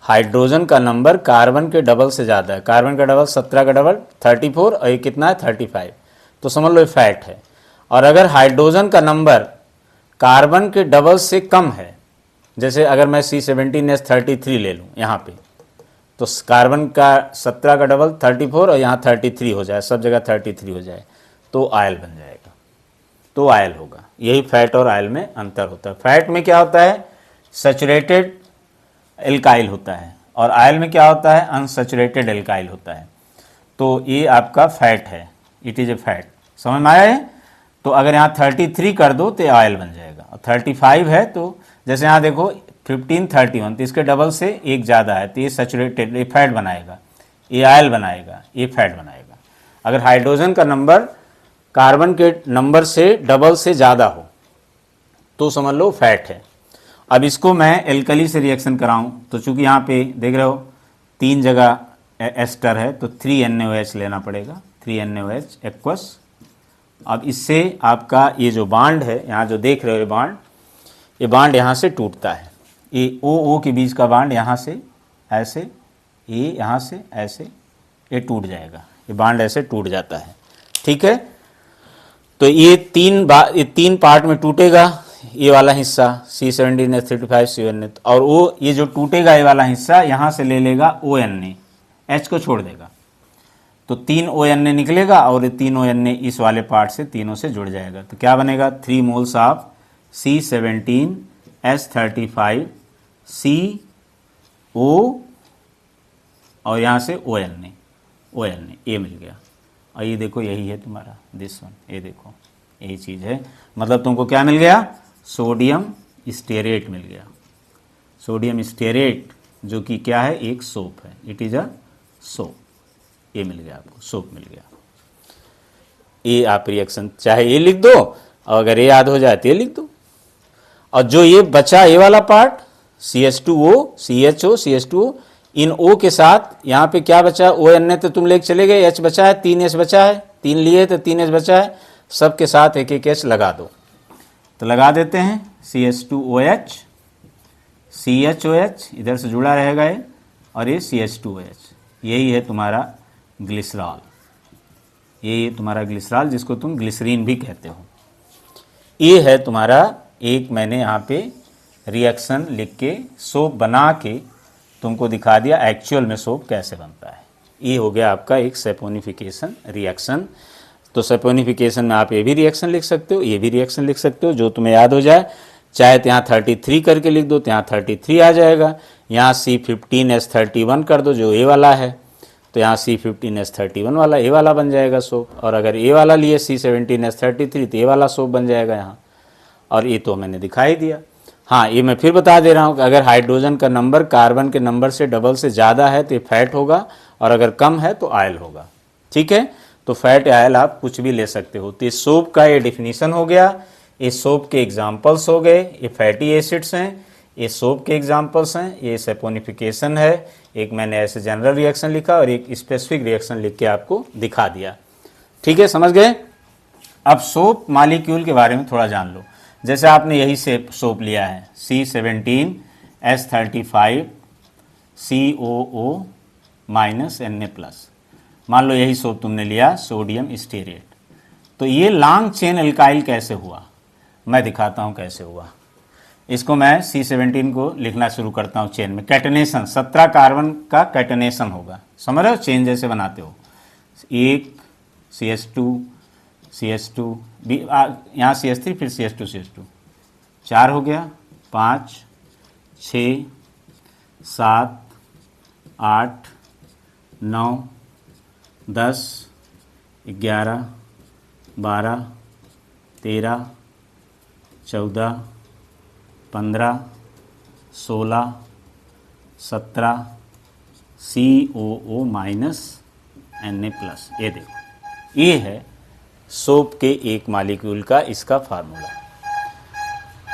हाइड्रोजन का नंबर कार्बन के डबल से ज़्यादा है, कार्बन का डबल 17 का डबल 34 और ये कितना है 35, तो समझ लो ये फैट है। और अगर हाइड्रोजन का नंबर कार्बन के डबल से कम है, जैसे अगर मैं C17H33 ले लूँ यहाँ पे, तो कार्बन का 17 का डबल 34 और यहाँ 33 हो जाए, सब जगह 33 हो जाए, तो आयल बन जाएगा, तो आयल होगा। यही फैट और आयल में अंतर होता है। फैट में क्या होता है, सैचुरेटेड एल्काइल होता है, और आयल में क्या होता है, अनसैचुरेटेड एल्काइल होता है। तो ये आपका फैट है, इट इज़ ए फैट, समझ में आया है। तो अगर यहाँ 33 कर दो तो आयल बन जाएगा, और 35 है तो जैसे यहाँ देखो 1531, तो इसके डबल से एक ज़्यादा है, तो ये सैचुरेटेड, ये फैट बनाएगा, ये आयल बनाएगा, ये फैट बनाएगा। अगर हाइड्रोजन का नंबर कार्बन के नंबर से डबल से ज़्यादा हो तो समझ लो फैट है। अब इसको मैं एल्कली से रिएक्शन कराऊं, तो चूंकि यहाँ पे देख रहे हो 3 जगह एस्टर है, तो 3NaOH लेना पड़ेगा, 3NaOH एक्वस। अब इससे आपका ये जो बांड है, यहाँ जो देख रहे हो ये बांड यहाँ से टूटता है, ये OO के बीच का बांड यहाँ से ऐसे, ये यहाँ से ऐसे, ये टूट जाएगा, ये बांड ऐसे टूट जाता है। ठीक है, तो ये 3 पार्ट में टूटेगा, ये वाला हिस्सा C17H35 CONA, और वो ये जो टूटेगा ये वाला हिस्सा यहाँ से ले लेगा ONA, H को छोड़ देगा, तो 3 ONA निकलेगा, और ये 3 ONA इस वाले पार्ट से तीनों से जुड़ जाएगा, तो क्या बनेगा 3 मोल्स ऑफ C17H35 CO और यहाँ से ONA, ON ए मिल गया। और ये देखो यही है तुम्हारा दिस वन, ये देखो यही चीज़ है, मतलब तुमको क्या मिल गया, सोडियम स्टेरेट मिल गया। सोडियम स्टेरेट जो कि क्या है, एक सोप है, इट इज़ अ सोप, ये मिल गया आपको, सोप मिल गया। ये आप रिएक्शन चाहे ये लिख दो, और अगर ये याद हो जाए तो ये लिख दो। और जो ये बचा ये वाला पार्ट CH2O CHO CH2O, इन O के साथ यहाँ पे क्या बचा, ON तो तुम लेके चले गए, H बचा है, 3 H बचा है, 3 लिए तो 3 H बचा है, सब के साथ एक एक H लगा दो। तो लगा देते हैं CH2OH, CHOH इधर से जुड़ा रहेगा ये, और ये CH2OH, यही है तुम्हारा ग्लिसरॉल, यही है तुम्हारा ग्लिसरॉल जिसको तुम ग्लिसरीन भी कहते हो। ये है तुम्हारा एक, मैंने यहाँ पे रिएक्शन लिख के सोप बना के तुमको दिखा दिया एक्चुअल में सोप कैसे बनता है। ये हो गया आपका एक सैपोनिफिकेशन रिएक्शन। तो सैपोनिफिकेशन में आप ये भी रिएक्शन लिख सकते हो, ये भी रिएक्शन लिख सकते हो, जो तुम्हें याद हो जाए। चाहे तो यहाँ 33 करके लिख दो तो यहाँ 33 आ जाएगा, यहाँ C15H31 कर दो जो ए वाला है, तो यहाँ C15H31 वाला ए वाला बन जाएगा सोप। और अगर ए वाला लिए C17H33 तो ए वाला सोप बन जाएगा यहाँ। और ये तो मैंने दिखाई दिया। हाँ, ये मैं फिर बता दे रहा हूँ कि अगर हाइड्रोजन का नंबर कार्बन के नंबर से डबल से ज़्यादा है तो ये फैट होगा, और अगर कम है तो आयल होगा। ठीक है, तो फैट या आयल आप कुछ भी ले सकते हो। तो इस सोप का ये डिफिनीशन हो गया, इस सोप के एग्जाम्पल्स हो गए, ये फैटी एसिड्स हैं, ये सोप के एग्जाम्पल्स हैं, ये सैपोनिफिकेशन है। एक मैंने ऐसे जनरल रिएक्शन लिखा और एक स्पेसिफिक रिएक्शन लिख के आपको दिखा दिया। ठीक है, समझ गए। अब सोप मालिक्यूल के बारे में थोड़ा जान लो। जैसे आपने यही से सोप लिया है C17H35 COO -Na+, मान लो यही सोप तुमने लिया सोडियम स्टेरेट। तो ये लॉन्ग चेन एल्काइल कैसे हुआ, मैं दिखाता हूँ कैसे हुआ। इसको मैं C17 को लिखना शुरू करता हूँ चेन में, कैटनेशन 17 कार्बन का कैटनेशन होगा, समझ रहे हो, चेन जैसे बनाते हो। एक CH2 यहाँ CH3 फिर CH2 4 हो गया, 5 6 7 8 9 10 11 12 13 14 15 16 17 COO -Na+। ये देखो, ये है सोप के एक मालिक्यूल का इसका फार्मूला।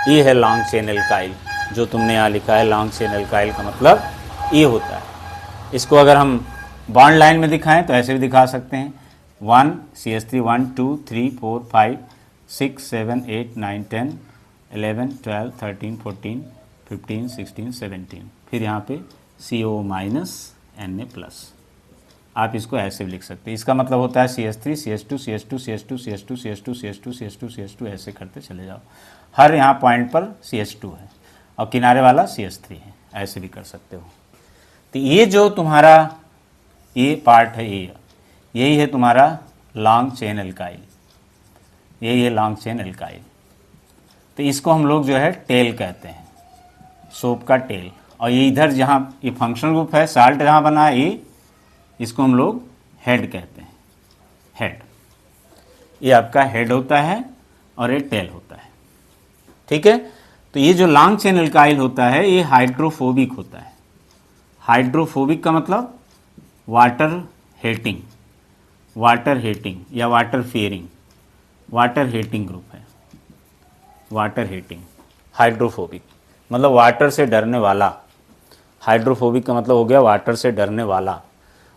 ये है लॉन्ग चेन एल्काइल, जो तुमने यहाँ लिखा है लॉन्ग चेन एल्काइल का मतलब ये होता है। इसको अगर हम बॉन्ड लाइन में दिखाएं तो ऐसे भी दिखा सकते हैं, 1 CH3 1 2 3 4 5 6 7 8 9 10 11 12 13 14 15 16 17, फिर यहाँ पे CO -Na+। आप इसको ऐसे भी लिख सकते हैं। इसका मतलब होता है CH3 CH2 CH2 CH2 CH2 CH2 CH2 CH2 CH2 ऐसे करते चले जाओ। हर यहाँ पॉइंट पर CH2 है और किनारे वाला CH3 है, ऐसे भी कर सकते हो। तो ये जो तुम्हारा ये पार्ट है, यही है तुम्हारा लॉन्ग चेन एल्काइल, यही है लॉन्ग चेन एल्काइल। तो इसको हम लोग जो है टेल कहते हैं, सोप का टेल। और ये इधर जहाँ ये फंक्शनल ग्रुप है, साल्ट जहाँ बना है, ये इसको हम लोग हेड कहते हैं, हेड। ये आपका हेड होता है और ये टेल होता है। ठीक है, तो ये जो लॉन्ग चेन एल्काइल होता है ये हाइड्रोफोबिक होता है। हाइड्रोफोबिक का मतलब वाटर हेटिंग या water fearing, water hating group है, वाटर हेटिंग। हाइड्रोफोबिक मतलब वाटर से डरने वाला, हाइड्रोफोबिक का मतलब हो गया वाटर से डरने वाला।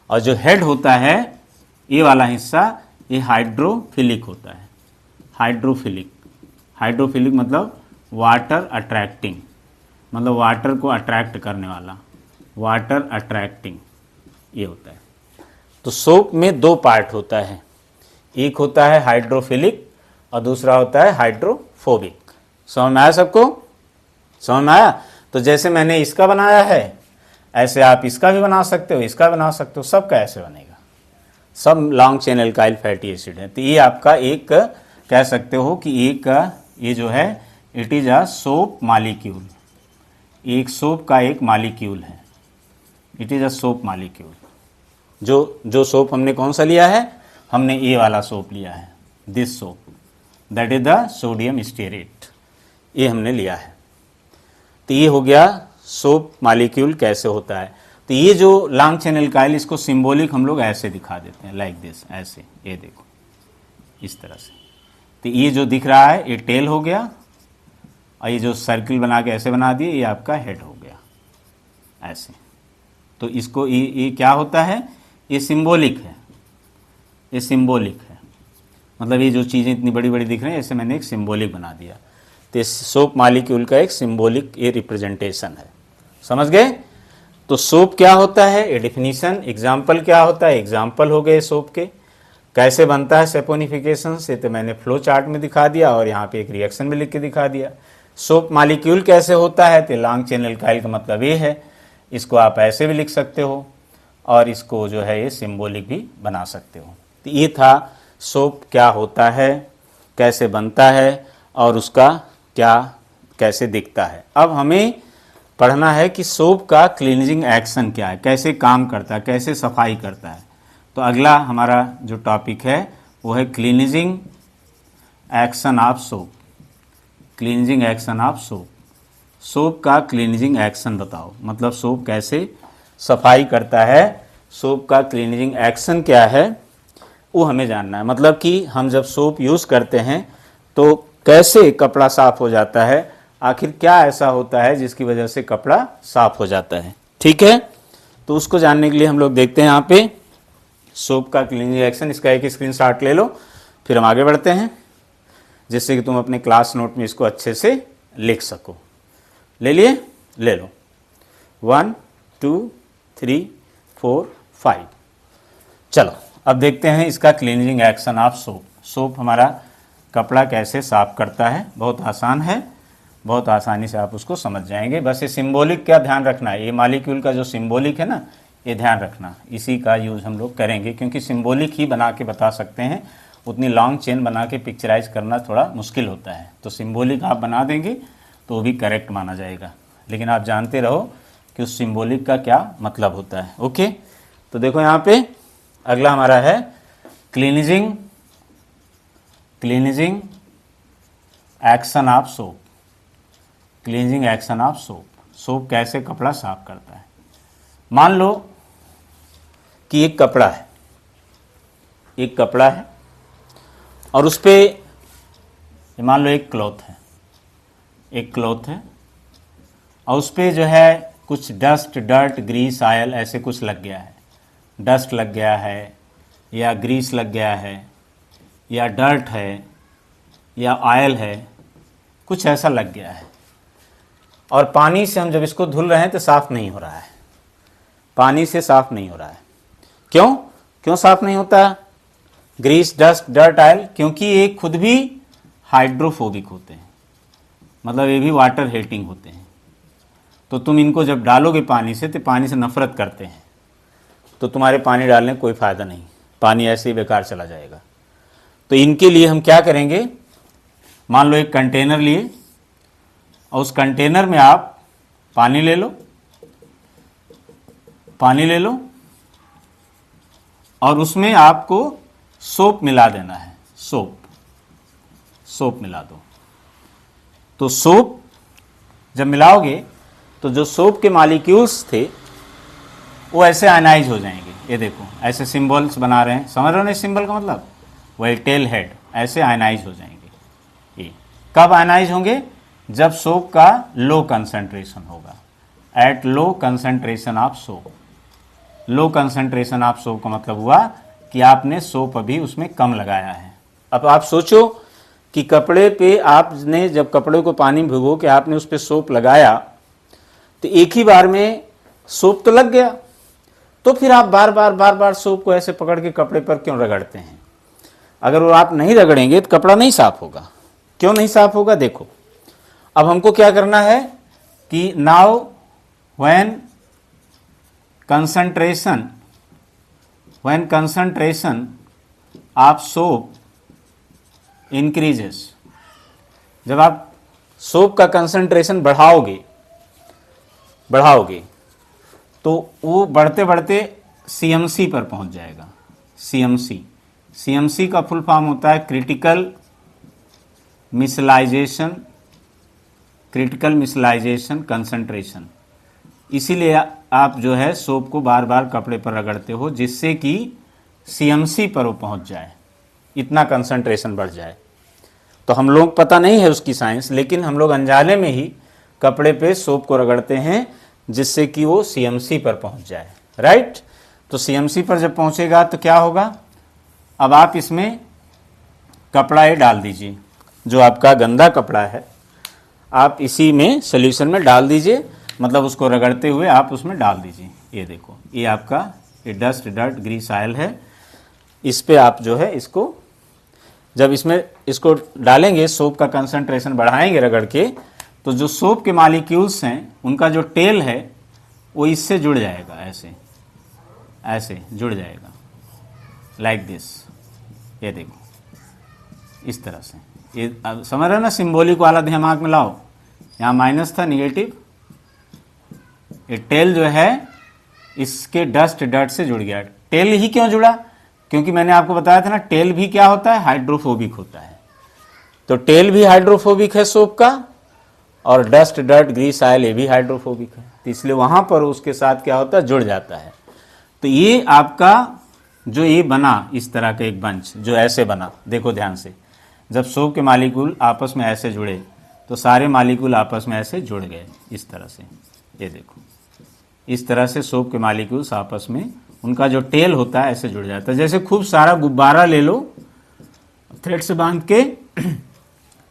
और जो हेड होता है ये वाला हिस्सा, ये हाइड्रोफिलिक होता है। हाइड्रोफिलिक मतलब वाटर अट्रैक्टिंग, मतलब वाटर को अट्रैक्ट करने वाला, वाटर अट्रैक्टिंग ये होता है। तो सोप में दो पार्ट होता है, एक होता है हाइड्रोफिलिक और दूसरा होता है हाइड्रोफोबिक। समझ में आया सबको? समझ में आया? तो जैसे मैंने इसका बनाया है ऐसे आप इसका भी बना सकते हो, इसका बना सकते हो, सबका ऐसे बनेगा। सब long chain alkyl fatty acid है। तो ये आपका एक कह सकते हो कि एक ये जो है it is a soap molecule, एक सोप का एक मालिक्यूल है, it is a soap molecule. जो सोप हमने कौन सा लिया है, हमने ये वाला सोप लिया है, this soap, that is the sodium stearate, ये हमने लिया है। तो ये हो गया सोप मॉलिक्यूल कैसे होता है। तो ये जो लॉन्ग चेन एल्काइल, इसको सिंबॉलिक हम लोग ऐसे दिखा देते हैं, लाइक दिस, ऐसे, ये देखो इस तरह से। तो ये जो दिख रहा है ये टेल हो गया, और ये जो सर्किल बना के ऐसे बना दिए, ये आपका हेड हो गया ऐसे। तो इसको ये क्या होता है, ये सिंबॉलिक है, ये सिंबॉलिक है, मतलब ये जो चीज़ें इतनी बड़ी बड़ी दिख रही हैं, ऐसे मैंने एक सिंबॉलिक बना दिया। तो सोप मॉलिक्यूल का एक सिंबॉलिक ये रिप्रेजेंटेशन है, समझ गए। तो सोप क्या होता है, ये डिफिनीशन, एग्जाम्पल क्या होता है, एग्जाम्पल हो गए सोप के, कैसे बनता है सेपोनिफिकेशन से तो मैंने फ्लो चार्ट में दिखा दिया, और यहाँ पे एक रिएक्शन भी लिख के दिखा दिया। सोप मॉलिक्यूल कैसे होता है, तो लॉन्ग चेन एल्काइल का मतलब ये है, इसको आप ऐसे भी लिख सकते हो, और इसको जो है ये सिंबॉलिक भी बना सकते हो। तो ये था सोप क्या होता है, कैसे बनता है, और उसका क्या कैसे दिखता है। अब हमें पढ़ना है कि सोप का क्लींजिंग एक्शन क्या है, कैसे काम करता है, कैसे सफाई करता है। तो अगला हमारा जो टॉपिक है वो है cleansing action of soap, cleansing action of soap. Soap का क्लींजिंग एक्शन बताओ, मतलब सोप कैसे सफाई करता है, सोप का क्लींजिंग एक्शन क्या है वो हमें जानना है। मतलब कि हम जब सोप यूज़ करते हैं तो कैसे कपड़ा साफ हो जाता है, आखिर क्या ऐसा होता है जिसकी वजह से कपड़ा साफ हो जाता है, ठीक है। तो उसको जानने के लिए हम लोग देखते हैं यहाँ पे सोप का क्लीनिंग एक्शन। इसका एक स्क्रीनशॉट ले लो, फिर हम आगे बढ़ते हैं, जिससे कि तुम अपने क्लास नोट में इसको अच्छे से लिख सको। ले लिए, ले लो, 1 2 3 4 5। चलो अब देखते हैं इसका cleaning action of soap. Soap हमारा कपड़ा कैसे साफ करता है, बहुत आसान है, बहुत आसानी से आप उसको समझ जाएंगे। बस ये सिंबॉलिक क्या ध्यान रखना है, ये मॉलिक्यूल का जो सिंबॉलिक है ना, ये ध्यान रखना, इसी का यूज़ हम लोग करेंगे, क्योंकि सिंबॉलिक ही बना के बता सकते हैं, उतनी लॉन्ग चेन बना के पिक्चराइज करना थोड़ा मुश्किल होता है। तो सिंबॉलिक आप बना देंगे तो वो भी करेक्ट माना जाएगा, लेकिन आप जानते रहो कि उस सिंबॉलिक का क्या मतलब होता है। ओके, तो देखो यहाँ पे अगला हमारा है cleansing action of soap, cleansing action of soap. Soap कैसे कपड़ा साफ करता है। मान लो कि एक कपड़ा है, एक कपड़ा है, और उस पर मान लो एक क्लॉथ है, एक क्लॉथ है, और उस पर जो है कुछ डस्ट, डर्ट, ग्रीस, ऑयल ऐसे कुछ लग गया है। डस्ट लग गया है, या ग्रीस लग गया है, या डर्ट है, या ऑयल है, कुछ ऐसा लग गया है। और पानी से हम जब इसको धुल रहे हैं तो साफ़ नहीं हो रहा है, पानी से साफ़ नहीं हो रहा है। क्यों साफ़ नहीं होता? ग्रीस, डस्ट, डर्ट, ऑयल, क्योंकि ये खुद भी हाइड्रोफोबिक होते हैं, मतलब ये भी वाटर हेटिंग होते हैं। तो तुम इनको जब डालोगे पानी से, तो पानी से नफरत करते हैं, तो तुम्हारे पानी डालने कोई फ़ायदा नहीं, पानी ऐसे ही बेकार चला जाएगा। तो इनके लिए हम क्या करेंगे, मान लो एक कंटेनर लिए, और उस कंटेनर में आप पानी ले लो, पानी ले लो, और उसमें आपको सोप मिला देना है, सोप मिला दो। तो सोप जब मिलाओगे तो जो सोप के मॉलिक्यूल्स थे वो ऐसे आयनाइज हो जाएंगे। ये देखो ऐसे सिंबल्स बना रहे हैं, समझ रहे हो ना इस सिंबल का मतलब, वही टेल हेड, ऐसे आयनाइज हो जाएंगे। ये कब आयनाइज होंगे? जब सोप का लो कंसंट्रेशन होगा, at low concentration of soap. Low concentration of soap का मतलब हुआ कि आपने सोप अभी उसमें कम लगाया है। अब आप सोचो कि कपड़े पे आपने जब कपड़े को पानी में भिगो के आपने उस पर सोप लगाया, तो एक ही बार में सोप तो लग गया, तो फिर आप बार बार सोप को ऐसे पकड़ के कपड़े पर क्यों रगड़ते हैं? अगर वो आप नहीं रगड़ेंगे तो कपड़ा नहीं साफ होगा। क्यों नहीं साफ होगा? देखो अब हमको क्या करना है कि now when concentration of soap increases, जब आप सोप का कंसंट्रेशन बढ़ाओगे तो वो बढ़ते बढ़ते सीएमसी पर पहुंच जाएगा। सीएमसी, सीएमसी का फुल फॉर्म होता है क्रिटिकल मिसलाइजेशन, क्रिटिकल मिसलाइजेशन कंसंट्रेशन। इसीलिए आप जो है सोप को बार बार कपड़े पर रगड़ते हो, जिससे कि सीएमसी पर वो पहुंच जाए, इतना कंसंट्रेशन बढ़ जाए। तो हम लोग पता नहीं है उसकी साइंस, लेकिन हम लोग अनजाने में ही कपड़े पे सोप को रगड़ते हैं जिससे कि वो सीएमसी पर पहुंच जाए, राइट। तो सीएमसी पर जब पहुंचेगा तो क्या होगा, अब आप इसमें कपड़ा ये डाल दीजिए, जो आपका गंदा कपड़ा है आप इसी में सोल्यूशन में डाल दीजिए, मतलब उसको रगड़ते हुए आप उसमें डाल दीजिए। ये देखो, ये आपका ये डस्ट डर्ट ग्रीस ऑयल है, इस पे आप जो है इसको जब इसमें इसको डालेंगे, सोप का कंसंट्रेशन बढ़ाएंगे रगड़ के, तो जो सोप के मॉलिक्यूल्स हैं उनका जो टेल है वो इससे जुड़ जाएगा, ऐसे ऐसे जुड़ जाएगा, लाइक दिस। ये देखो इस तरह से, ये समझ रहे ना, सिंबॉलिक वाला दिमाग में लाओ। यहाँ माइनस था, निगेटिव, ये टेल जो है इसके डस्ट डर्ट से जुड़ गया। टेल ही क्यों जुड़ा, क्योंकि मैंने आपको बताया था ना, टेल भी क्या होता है, हाइड्रोफोबिक होता है। तो टेल भी हाइड्रोफोबिक है सोप का, और डस्ट डर्ट ग्रीस ऑयल ये भी हाइड्रोफोबिक है, तो इसलिए वहां पर उसके साथ क्या होता है, जुड़ जाता है। तो ये आपका जो ये बना इस तरह का एक बंच जो ऐसे बना, देखो ध्यान से, जब सोप के मॉलिक्यूल आपस में ऐसे जुड़े तो सारे मॉलिक्यूल आपस में ऐसे जुड़ गए इस तरह से। ये देखो इस तरह से सोप के मॉलिक्यूल्स आपस में, उनका जो टेल होता है ऐसे जुड़ जाता है। जैसे खूब सारा गुब्बारा ले लो, थ्रेड से बांध के,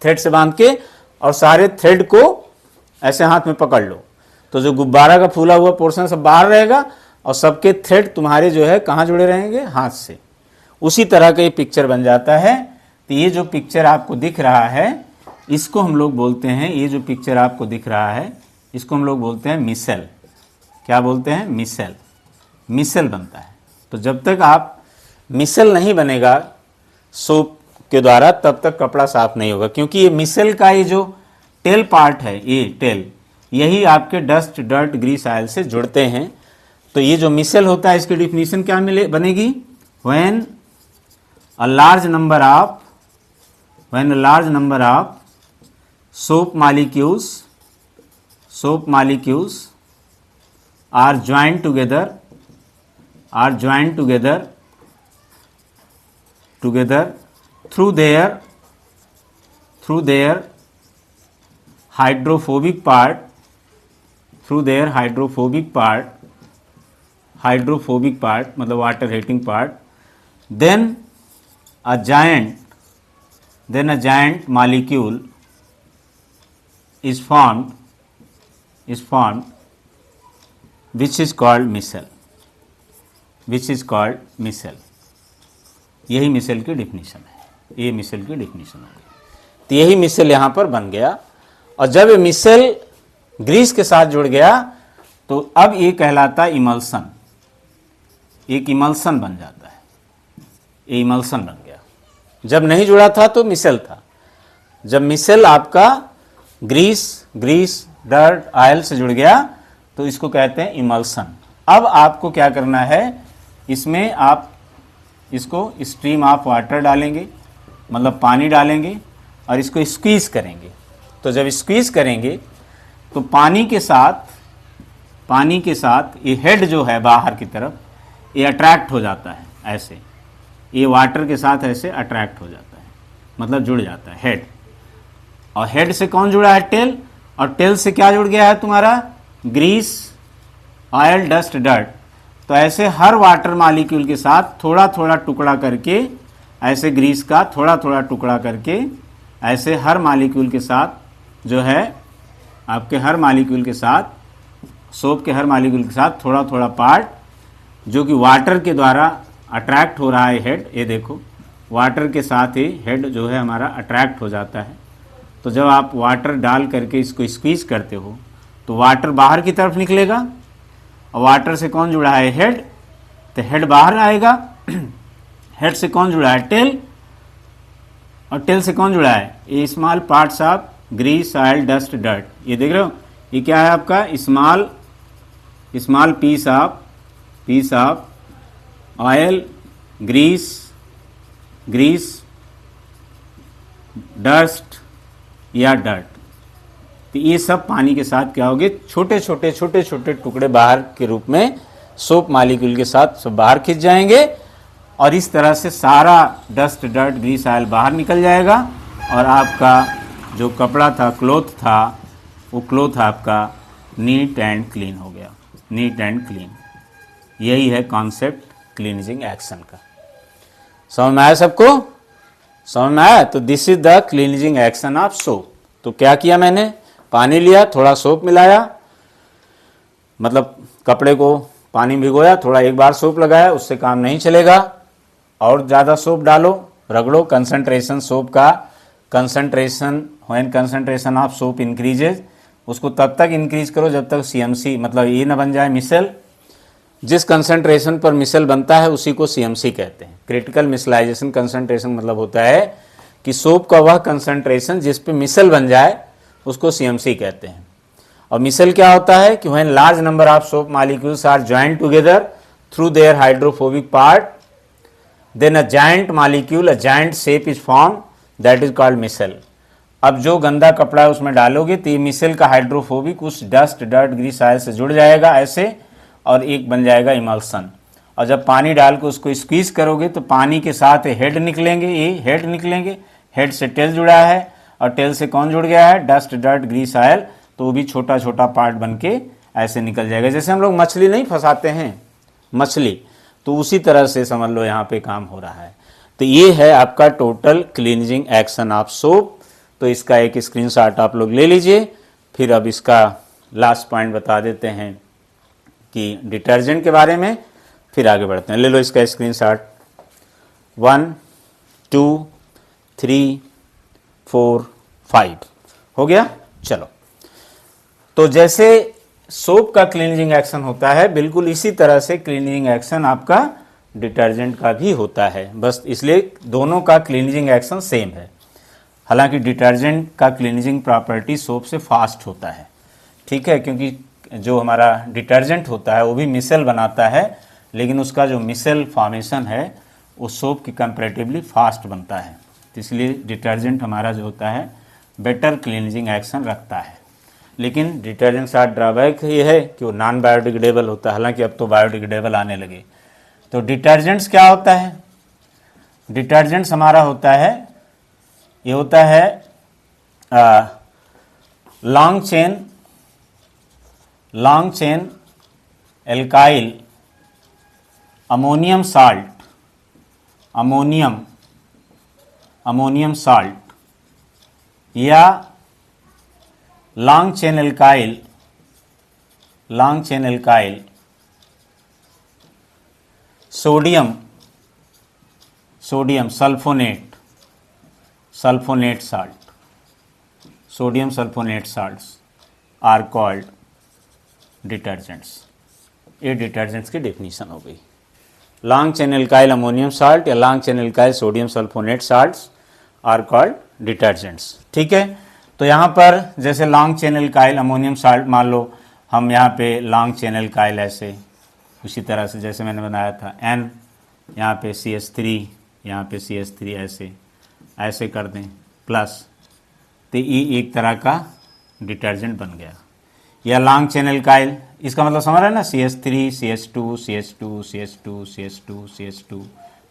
थ्रेड से बांध के, और सारे थ्रेड को ऐसे हाथ में पकड़ लो, तो जो गुब्बारा का फूला हुआ पोर्शन सब बाहर रहेगा और सबके थ्रेड तुम्हारे जो है कहाँ जुड़े रहेंगे, हाथ से। उसी तरह का ये पिक्चर बन जाता है। तो ये जो पिक्चर आपको दिख रहा है इसको हम लोग बोलते हैं, ये जो पिक्चर आपको दिख रहा है इसको हम लोग बोलते हैं मिसेल। क्या बोलते हैं, मिसेल। मिसेल बनता है। तो जब तक आप मिसेल नहीं बनेगा सोप के द्वारा तब तक कपड़ा साफ नहीं होगा, क्योंकि ये मिसेल का ये जो टेल पार्ट है, ये टेल, यही आपके डस्ट डर्ट ग्रीस ऑयल से जुड़ते हैं। तो ये जो मिसेल होता है इसकी डिफिनीशन क्या बनेगी, when a large number of soap molecules are joined together through their hydrophobic part, मतलब water heating part, then a giant molecule is formed which is called micelle, यही मिसेल की डिफिनीशन है। ये मिसेल की definition हो गई। तो यही मिसेल यहाँ पर बन गया, और जब ये मिसेल ग्रीस के साथ जुड़ गया तो अब ये कहलाता है इमल्सन। एक इमल्सन बन जाता है, ये इमल्सन बन गया। जब नहीं जुड़ा था तो मिसेल था, जब मिसेल आपका ग्रीस डर्ट ऑयल से जुड़ गया तो इसको कहते हैं इमल्सन। अब आपको क्या करना है, इसमें आप इसको स्ट्रीम ऑफ वाटर डालेंगे, मतलब पानी डालेंगे, और इसको स्क्वीज़ करेंगे। तो जब स्क्वीज़ करेंगे तो पानी के साथ ये हेड जो है बाहर की तरफ ये अट्रैक्ट हो जाता है, ऐसे ये वाटर के साथ ऐसे अट्रैक्ट हो जाता है, मतलब जुड़ जाता है हेड। और हेड से कौन जुड़ा है, टेल, और टेल से क्या जुड़ गया है तुम्हारा, ग्रीस ऑयल डस्ट डर्ट। तो ऐसे हर वाटर मॉलिक्यूल के साथ थोड़ा थोड़ा टुकड़ा करके, ऐसे ग्रीस का थोड़ा थोड़ा टुकड़ा करके, ऐसे हर मॉलिक्यूल के साथ जो है आपके हर मॉलिक्यूल के साथ, सोप के हर मॉलिक्यूल के साथ थोड़ा थोड़ा पार्ट जो कि वाटर के द्वारा अट्रैक्ट हो रहा है हेड। ये देखो वाटर के साथ ही हेड जो है हमारा अट्रैक्ट हो जाता है। तो जब आप वाटर डाल करके इसको स्क्वीज करते हो तो वाटर बाहर की तरफ निकलेगा, और वाटर से कौन जुड़ा है, हेड, तो हेड बाहर आएगा। हेड से कौन जुड़ा है, टेल, और टेल से कौन जुड़ा है, ये small parts of grease oil dust dirt. ये देख रहे हो, ये क्या है आपका small piece of oil, grease, dust या डर्ट, तो ये सब पानी के साथ क्या होगे, छोटे छोटे टुकड़े बाहर के रूप में सोप मॉलिक्यूल के साथ सब बाहर खिंच जाएंगे और इस तरह से सारा डस्ट, डर्ट, ग्रीस, ऑयल बाहर निकल जाएगा और आपका जो कपड़ा था, क्लॉथ था, वो क्लॉथ आपका नीट एंड क्लीन हो गया, नीट एंड क्लीन। यही है कॉन्सेप्ट क्लींजिंग एक्शन का। समझ में आया सबको? समझ में आया? तो this is the cleansing action of soap. तो क्या किया मैंने, पानी लिया, थोड़ा सोप मिलाया, मतलब कपड़े को पानी भिगोया, थोड़ा एक बार सोप लगाया, उससे काम नहीं चलेगा, और ज़्यादा सोप डालो, रगड़ो। कंसंट्रेशन सोप का, concentration, when concentration of soap increases, उसको तब तक इंक्रीज करो जब तक CMC मतलब ये ना बन जाए मिसल। जिस कंसंट्रेशन पर मिसल बनता है उसी को CMC कहते हैं, क्रिटिकल मिसलाइजेशन कंसंट्रेशन। मतलब होता है कि सोप का वह कंसंट्रेशन जिस पे मिसल बन जाए उसको CMC कहते हैं। और मिसल क्या होता है कि when large number of soap molecules are joined together through their hydrophobic part, then a giant molecule, a giant shape is form, that is called micelle. अब जो गंदा कपड़ा है उसमें डालोगे तो ये मिसल का हाइड्रोफोबिक उस डस्ट, डर्ट, ग्रीस, ऑयल से जुड़ जाएगा ऐसे, और एक बन जाएगा इमल्सन। और जब पानी डाल के उसको स्क्वीज करोगे तो पानी के साथ हेड निकलेंगे, ये हेड निकलेंगे, हेड से टेल जुड़ा है और टेल से कौन जुड़ गया है, डस्ट, डर्ट, ग्रीस, ऑयल, तो वो भी छोटा छोटा पार्ट बन के ऐसे निकल जाएगा। जैसे हम लोग मछली नहीं फंसाते हैं, मछली, तो उसी तरह से समझ लो यहाँ पे काम हो रहा है। तो ये है आपका total cleansing action of soap. तो इसका एक स्क्रीनशॉट आप लोग ले लीजिए। फिर अब इसका लास्ट पॉइंट बता देते हैं कि डिटर्जेंट के बारे में, फिर आगे बढ़ते हैं। ले लो इसका स्क्रीनशॉट। 1 2 3 4 5 हो गया। चलो, तो जैसे सोप का क्लीनिंग एक्शन होता है, बिल्कुल इसी तरह से क्लीनिंग एक्शन आपका डिटर्जेंट का भी होता है। बस इसलिए दोनों का क्लीनिंग एक्शन सेम है। हालांकि डिटर्जेंट का क्लीनिंग प्रॉपर्टी सोप से फास्ट होता है, ठीक है, क्योंकि जो हमारा डिटर्जेंट होता है वो भी मिसल बनाता है, लेकिन उसका जो मिसल फॉर्मेशन है वो सोप की कंपैरेटिवली फास्ट बनता है। तो इसलिए डिटर्जेंट हमारा जो होता है बेटर क्लीनिंग एक्शन रखता है। लेकिन डिटर्जेंट का ड्रॉबैक ये है कि वो नॉन बायोडिग्रेडेबल होता है, हालांकि अब तो बायोडिग्रेडेबल आने लगे। तो डिटर्जेंट्स क्या होता है, डिटर्जेंट्स हमारा होता है, ये होता है long chain alkyl ammonium salt या long chain alkyl sodium sulphonate salts are called detergents. ये डिटर्जेंट्स की डेफिनेशन हो गई। Long chain alkyl ammonium salt या long chain alkyl sodium sulphonate salts are called detergents, ठीक है। तो यहाँ पर जैसे long chain alkyl ammonium salt, मान लो हम यहाँ पे लॉन्ग चेन एल्काइल ऐसे, उसी तरह से जैसे मैंने बनाया था N, यहाँ पे CH3, यहाँ पे CH3 ऐसे कर दें प्लस, तो ये एक तरह का डिटर्जेंट बन गया। या लॉन्ग चेन एल्काइल, इसका मतलब समझ रहे हैं ना, CH3 CH2 CH2 CH2 CH2 CH2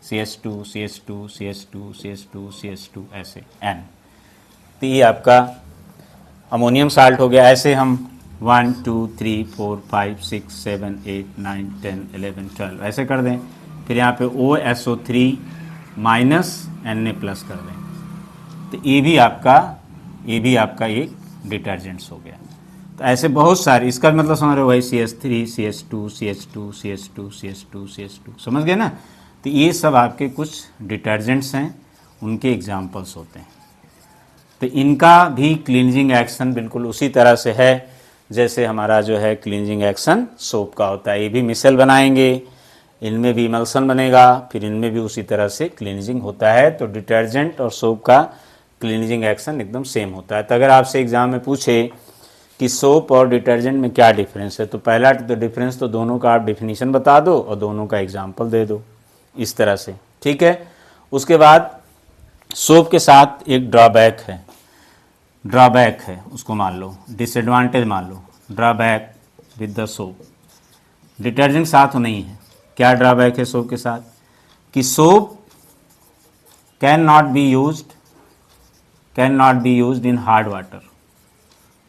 CH2 CH2 CH2 CH2 CH2 ऐसे N, तो ये आपका अमोनियम साल्ट हो गया। ऐसे हम 1 2 3 4 5 6 7 8 9 10 11 12 ऐसे कर दें। फिर यहाँ पे OSO3 माइनस Na प्लस कर दें, तो ये भी आपका एक डिटर्जेंट्स हो गया। तो ऐसे बहुत सारे, इसका मतलब समझ रहे हो भाई, CH3 CH2 CH2 CH2 CH2 CH2, समझ गए ना। तो ये सब आपके कुछ डिटर्जेंट्स हैं, उनके एग्जाम्पल्स होते हैं। तो इनका भी क्लींजिंग एक्शन बिल्कुल उसी तरह से है जैसे हमारा जो है क्लींजिंग एक्शन सोप का होता है। ये भी मिसल बनाएंगे, इनमें भी इमल्सन बनेगा, फिर इनमें भी उसी तरह से क्लींजिंग होता है। तो डिटर्जेंट और सोप का क्लींजिंग एक्शन एकदम सेम होता है। तो अगर आपसे एग्जाम में पूछे कि सोप और डिटर्जेंट में क्या डिफरेंस है, तो पहला तो डिफरेंस तो दोनों का आप डिफिनीशन बता दो और दोनों का एग्जाम्पल दे दो। इस तरह से, ठीक है। उसके बाद सोप के साथ एक ड्रॉबैक है, उसको मान लो, डिसएडवांटेज मान लो, drawback with the soap. Detergent साथ नहीं है, क्या ड्रॉबैक है सोप के साथ कि soap can not be used in hard water.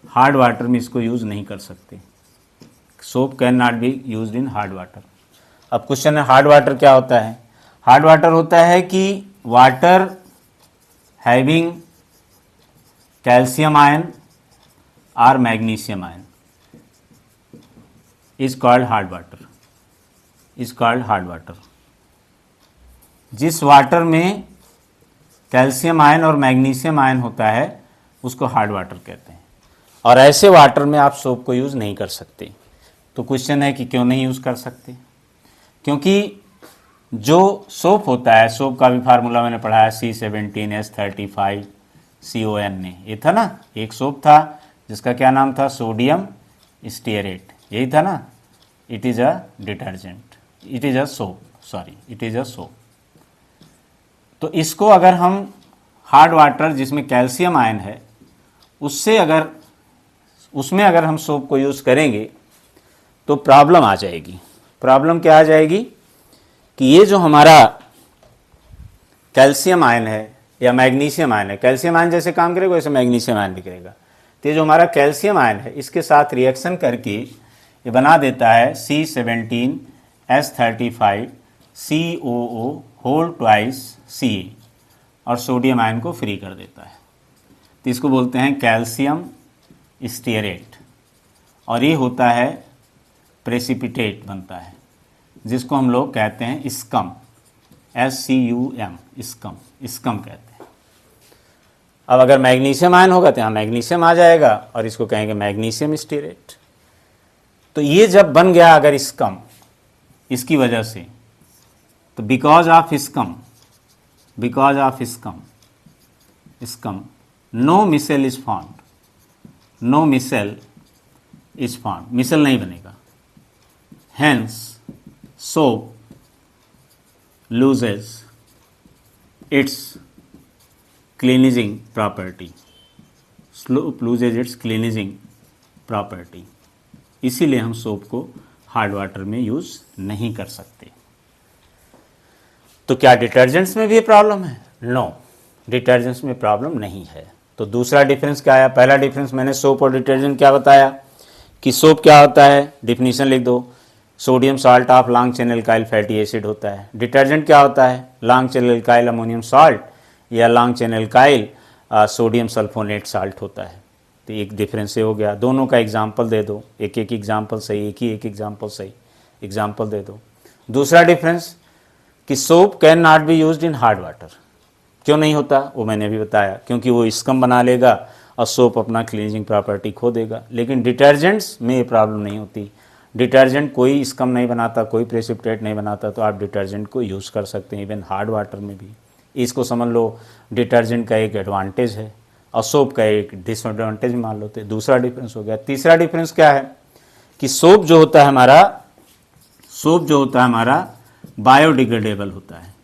Hard water में इसको यूज़ नहीं कर सकते। Soap can not be used in hard water. अब क्वेश्चन है हार्ड वाटर क्या होता है। हार्ड वाटर होता है कि वाटर हैविंग कैल्शियम आयन और magnesium ion is called hard water. जिस वाटर में कैल्शियम आयन और मैग्नीशियम आयन होता है उसको हार्ड वाटर कहते हैं, और ऐसे वाटर में आप सोप को यूज़ नहीं कर सकते। तो क्वेश्चन है कि क्यों नहीं यूज़ कर सकते, क्योंकि जो सोप होता है, सोप का भी फार्मूला मैंने पढ़ा है C17H35CON ने, ये था ना, एक सोप था जिसका क्या नाम था, सोडियम स्टीयरेट, यही था ना। It is a detergent, it is a soap. तो इसको अगर हम हार्ड वाटर जिसमें कैल्शियम आयन है उसमें अगर हम सोप को यूज़ करेंगे तो प्रॉब्लम आ जाएगी। प्रॉब्लम क्या आ जाएगी कि ये जो हमारा कैल्शियम आयन है या मैग्नीशियम आयन है, कैल्शियम आयन जैसे काम करेगा वैसे मैग्नीशियम आयन भी करेगा। तो ये जो हमारा कैल्शियम आयन है इसके साथ रिएक्शन करके ये बना देता है C17H35COO होल ट्वाइस Ca और सोडियम आयन को फ्री कर देता है। तो इसको बोलते हैं कैल्शियम स्टीयरेट, और ये होता है प्रेसिपिटेट बनता है, जिसको हम लोग कहते हैं स्कम, SCUM, स्कम कहते हैं। अब अगर मैग्नीशियम आयन होगा तो यहाँ मैग्नीशियम आ जाएगा और इसको कहेंगे मैग्नीशियम स्टीयरेट। तो ये जब बन गया अगर स्कम इसकी वजह से, तो because of scum no micelle is found, micelle नहीं बनेगा। Hence soap loses its cleansing property, इसीलिए हम सोप को हार्ड वाटर में यूज़ नहीं कर सकते। तो क्या डिटर्जेंट्स में भी प्रॉब्लम है? नो, डिटर्जेंट्स में प्रॉब्लम नहीं है। तो दूसरा डिफरेंस क्या आया? पहला डिफरेंस मैंने सोप और डिटर्जेंट क्या बताया कि सोप क्या होता है, डिफिनीशन लिख दो, sodium salt of long chain alkyl fatty acid होता है। डिटर्जेंट क्या होता है, long chain alkyl ammonium salt या long chain alkyl sodium sulphonate salt होता है। तो एक डिफरेंस से हो गया। दोनों का एग्जाम्पल दे दो, एक एग्जाम्पल सही, एक एग्जाम्पल सही, एग्जाम्पल दे दो। दूसरा डिफरेंस कि soap can not be used in hard water. क्यों नहीं होता वो मैंने अभी बताया, क्योंकि वो स्कम बना लेगा और सोप अपना क्लीनिंग प्रॉपर्टी खो देगा। लेकिन डिटर्जेंट्स में ये प्रॉब्लम नहीं होती। डिटर्जेंट कोई स्कम नहीं बनाता, कोई प्रेसिपिटेट नहीं बनाता, तो आप डिटर्जेंट को यूज़ कर सकते हैं इवन हार्ड वाटर में भी। इसको समझ लो डिटर्जेंट का एक एडवांटेज है और सोप का एक डिसएडवांटेज मान लो। तो दूसरा डिफरेंस हो गया। तीसरा डिफरेंस क्या है कि सोप जो होता है हमारा बायोडिग्रेडेबल होता है।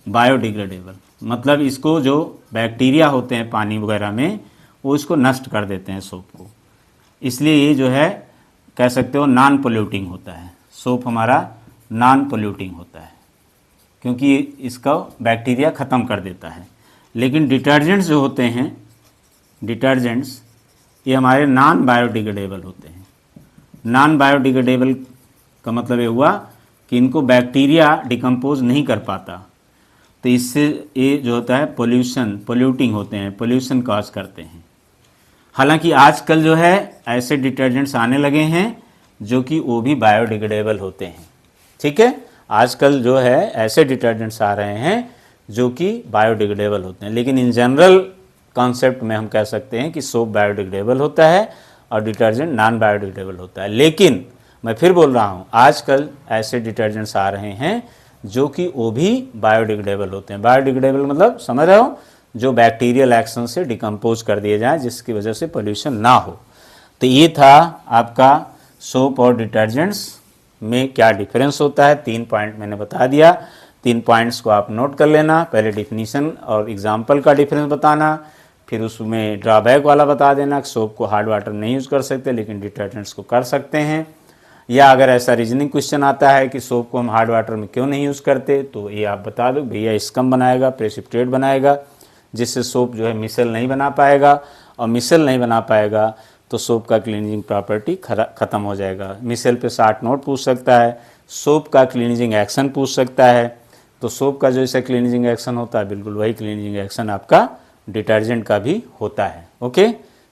बायोडिग्रेडेबल मतलब इसको जो बैक्टीरिया होते हैं पानी वगैरह में वो इसको नष्ट कर देते हैं सोप को। इसलिए ये जो है कह सकते हो नॉन पोल्यूटिंग होता है। सोप हमारा नॉन पोल्यूटिंग होता है क्योंकि इसका बैक्टीरिया ख़त्म कर देता है। लेकिन डिटर्जेंट्स जो होते हैं, डिटर्जेंट्स ये हमारे नॉन बायोडिग्रेडेबल होते हैं। नॉन बायोडिग्रेडेबल का मतलब ये हुआ कि इनको बैक्टीरिया डिकम्पोज नहीं कर पाता, तो इससे ये जो होता है पोल्यूटिंग होते हैं, पोल्यूशन कॉज करते हैं। हालांकि आजकल जो है ऐसे डिटर्जेंट्स आने लगे हैं जो कि वो भी बायोडिग्रेडेबल होते हैं। ठीक है, आजकल जो है ऐसे डिटर्जेंट्स आ रहे हैं जो कि बायोडिग्रेडेबल होते हैं। लेकिन इन जनरल कॉन्सेप्ट में हम कह सकते हैं कि सोप बायोडिग्रेडेबल होता है और डिटर्जेंट नॉन बायोडिग्रेडेबल होता है। लेकिन मैं फिर बोल रहा हूँ आजकल ऐसे डिटर्जेंट्स आ रहे हैं जो कि वो भी बायोडिग्रेडेबल होते हैं। बायोडिग्रेडेबल मतलब समझ रहे हो, जो बैक्टीरियल एक्शन से डिकम्पोज कर दिए जाए जिसकी वजह से पोल्यूशन ना हो। तो ये था आपका सोप और डिटर्जेंट्स में क्या डिफरेंस होता है। 3 पॉइंट मैंने बता दिया 3 पॉइंट्स को आप नोट कर लेना। पहले डिफिनीशन और एग्जाम्पल का डिफरेंस बताना, फिर उसमें ड्रॉबैक वाला बता देना, सोप को हार्ड वाटर नहीं यूज़ कर सकते लेकिन डिटर्जेंट्स को कर सकते हैं। या अगर ऐसा रीजनिंग क्वेश्चन आता है कि सोप को हम हार्ड वाटर में क्यों नहीं यूज़ करते, तो ये आप बता दो भैया स्कम बनाएगा, प्रेसिपिटेट बनाएगा, जिससे सोप जो है मिसल नहीं बना पाएगा, और मिसल नहीं बना पाएगा तो सोप का क्लीनिंग प्रॉपर्टी ख़त्म हो जाएगा। मिसल पे 60 नोट पूछ सकता है, सोप का क्लीनिंग एक्शन पूछ सकता है, तो सोप का जो ऐसा क्लीनिंग एक्शन होता है बिल्कुल वही क्लीनिंग एक्शन आपका डिटर्जेंट का भी होता है। ओके,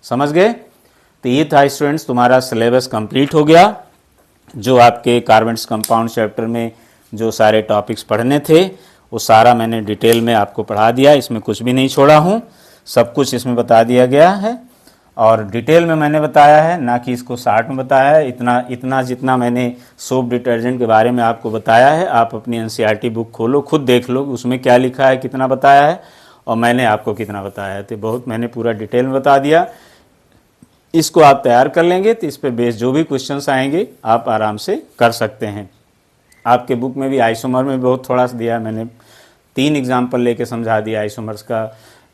समझ गए? तो ये था स्टूडेंट्स, तुम्हारा सिलेबस कंप्लीट हो गया। जो आपके कार्बन्स कंपाउंड चैप्टर में जो सारे टॉपिक्स पढ़ने थे वो सारा मैंने डिटेल में आपको पढ़ा दिया, इसमें कुछ भी नहीं छोड़ा हूँ, सब कुछ इसमें बता दिया गया है और डिटेल में मैंने बताया है, ना कि इसको शॉर्ट में बताया है। इतना जितना मैंने सोप डिटर्जेंट के बारे में आपको बताया है, आप अपनी एनसीईआरटी बुक खोलो, खुद देख लो उसमें क्या लिखा है, कितना बताया है और मैंने आपको कितना बताया है। तो बहुत मैंने पूरा डिटेल में बता दिया। इसको आप तैयार कर लेंगे तो इस पे बेस जो भी क्वेश्चंस आएंगे आप आराम से कर सकते हैं। आपके बुक में भी आइसोमर में बहुत थोड़ा सा दिया, मैंने 3 एग्जाम्पल लेके समझा दिया आइसोमर्स का,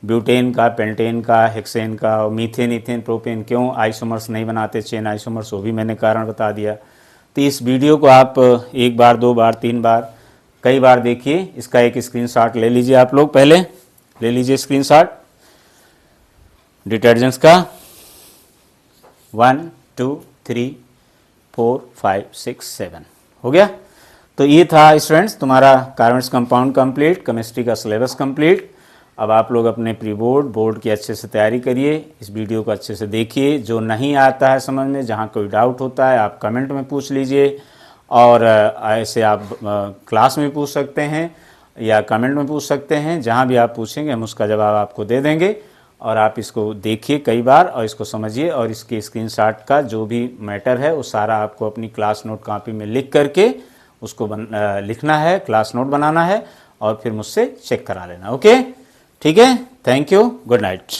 ब्यूटेन का, पेंटेन का, हेक्सेन का और मीथेन, इथेन, प्रोपेन क्यों आइसोमर्स नहीं बनाते, चेन आइसोमर्स, वो भी मैंने कारण बता दिया। तो इस वीडियो को आप 1 बार 2 बार 3 बार कई बार देखिए। इसका एक स्क्रीनशॉट ले लीजिए, आप लोग पहले ले लीजिए स्क्रीनशॉट डिटर्जेंट्स का। 1 2 3 4 5 6 7 हो गया। तो ये था स्टूडेंट्स तुम्हारा कार्बन्स कंपाउंड कंप्लीट, केमिस्ट्री का सिलेबस कंप्लीट। अब आप लोग अपने प्री बोर्ड की अच्छे से तैयारी करिए, इस वीडियो को अच्छे से देखिए। जो नहीं आता है समझ में, जहाँ कोई डाउट होता है आप कमेंट में पूछ लीजिए, और ऐसे आप क्लास में पूछ सकते हैं या कमेंट में पूछ सकते हैं। जहाँ भी आप पूछेंगे हम उसका जवाब आपको दे देंगे। और आप इसको देखिए कई बार और इसको समझिए, और इसके स्क्रीनशॉट का जो भी मैटर है वो सारा आपको अपनी क्लास नोट कॉपी में लिख करके उसको लिखना है, क्लास नोट बनाना है और फिर मुझसे चेक करा लेना। ओके, ठीक है, थैंक यू, गुड नाइट।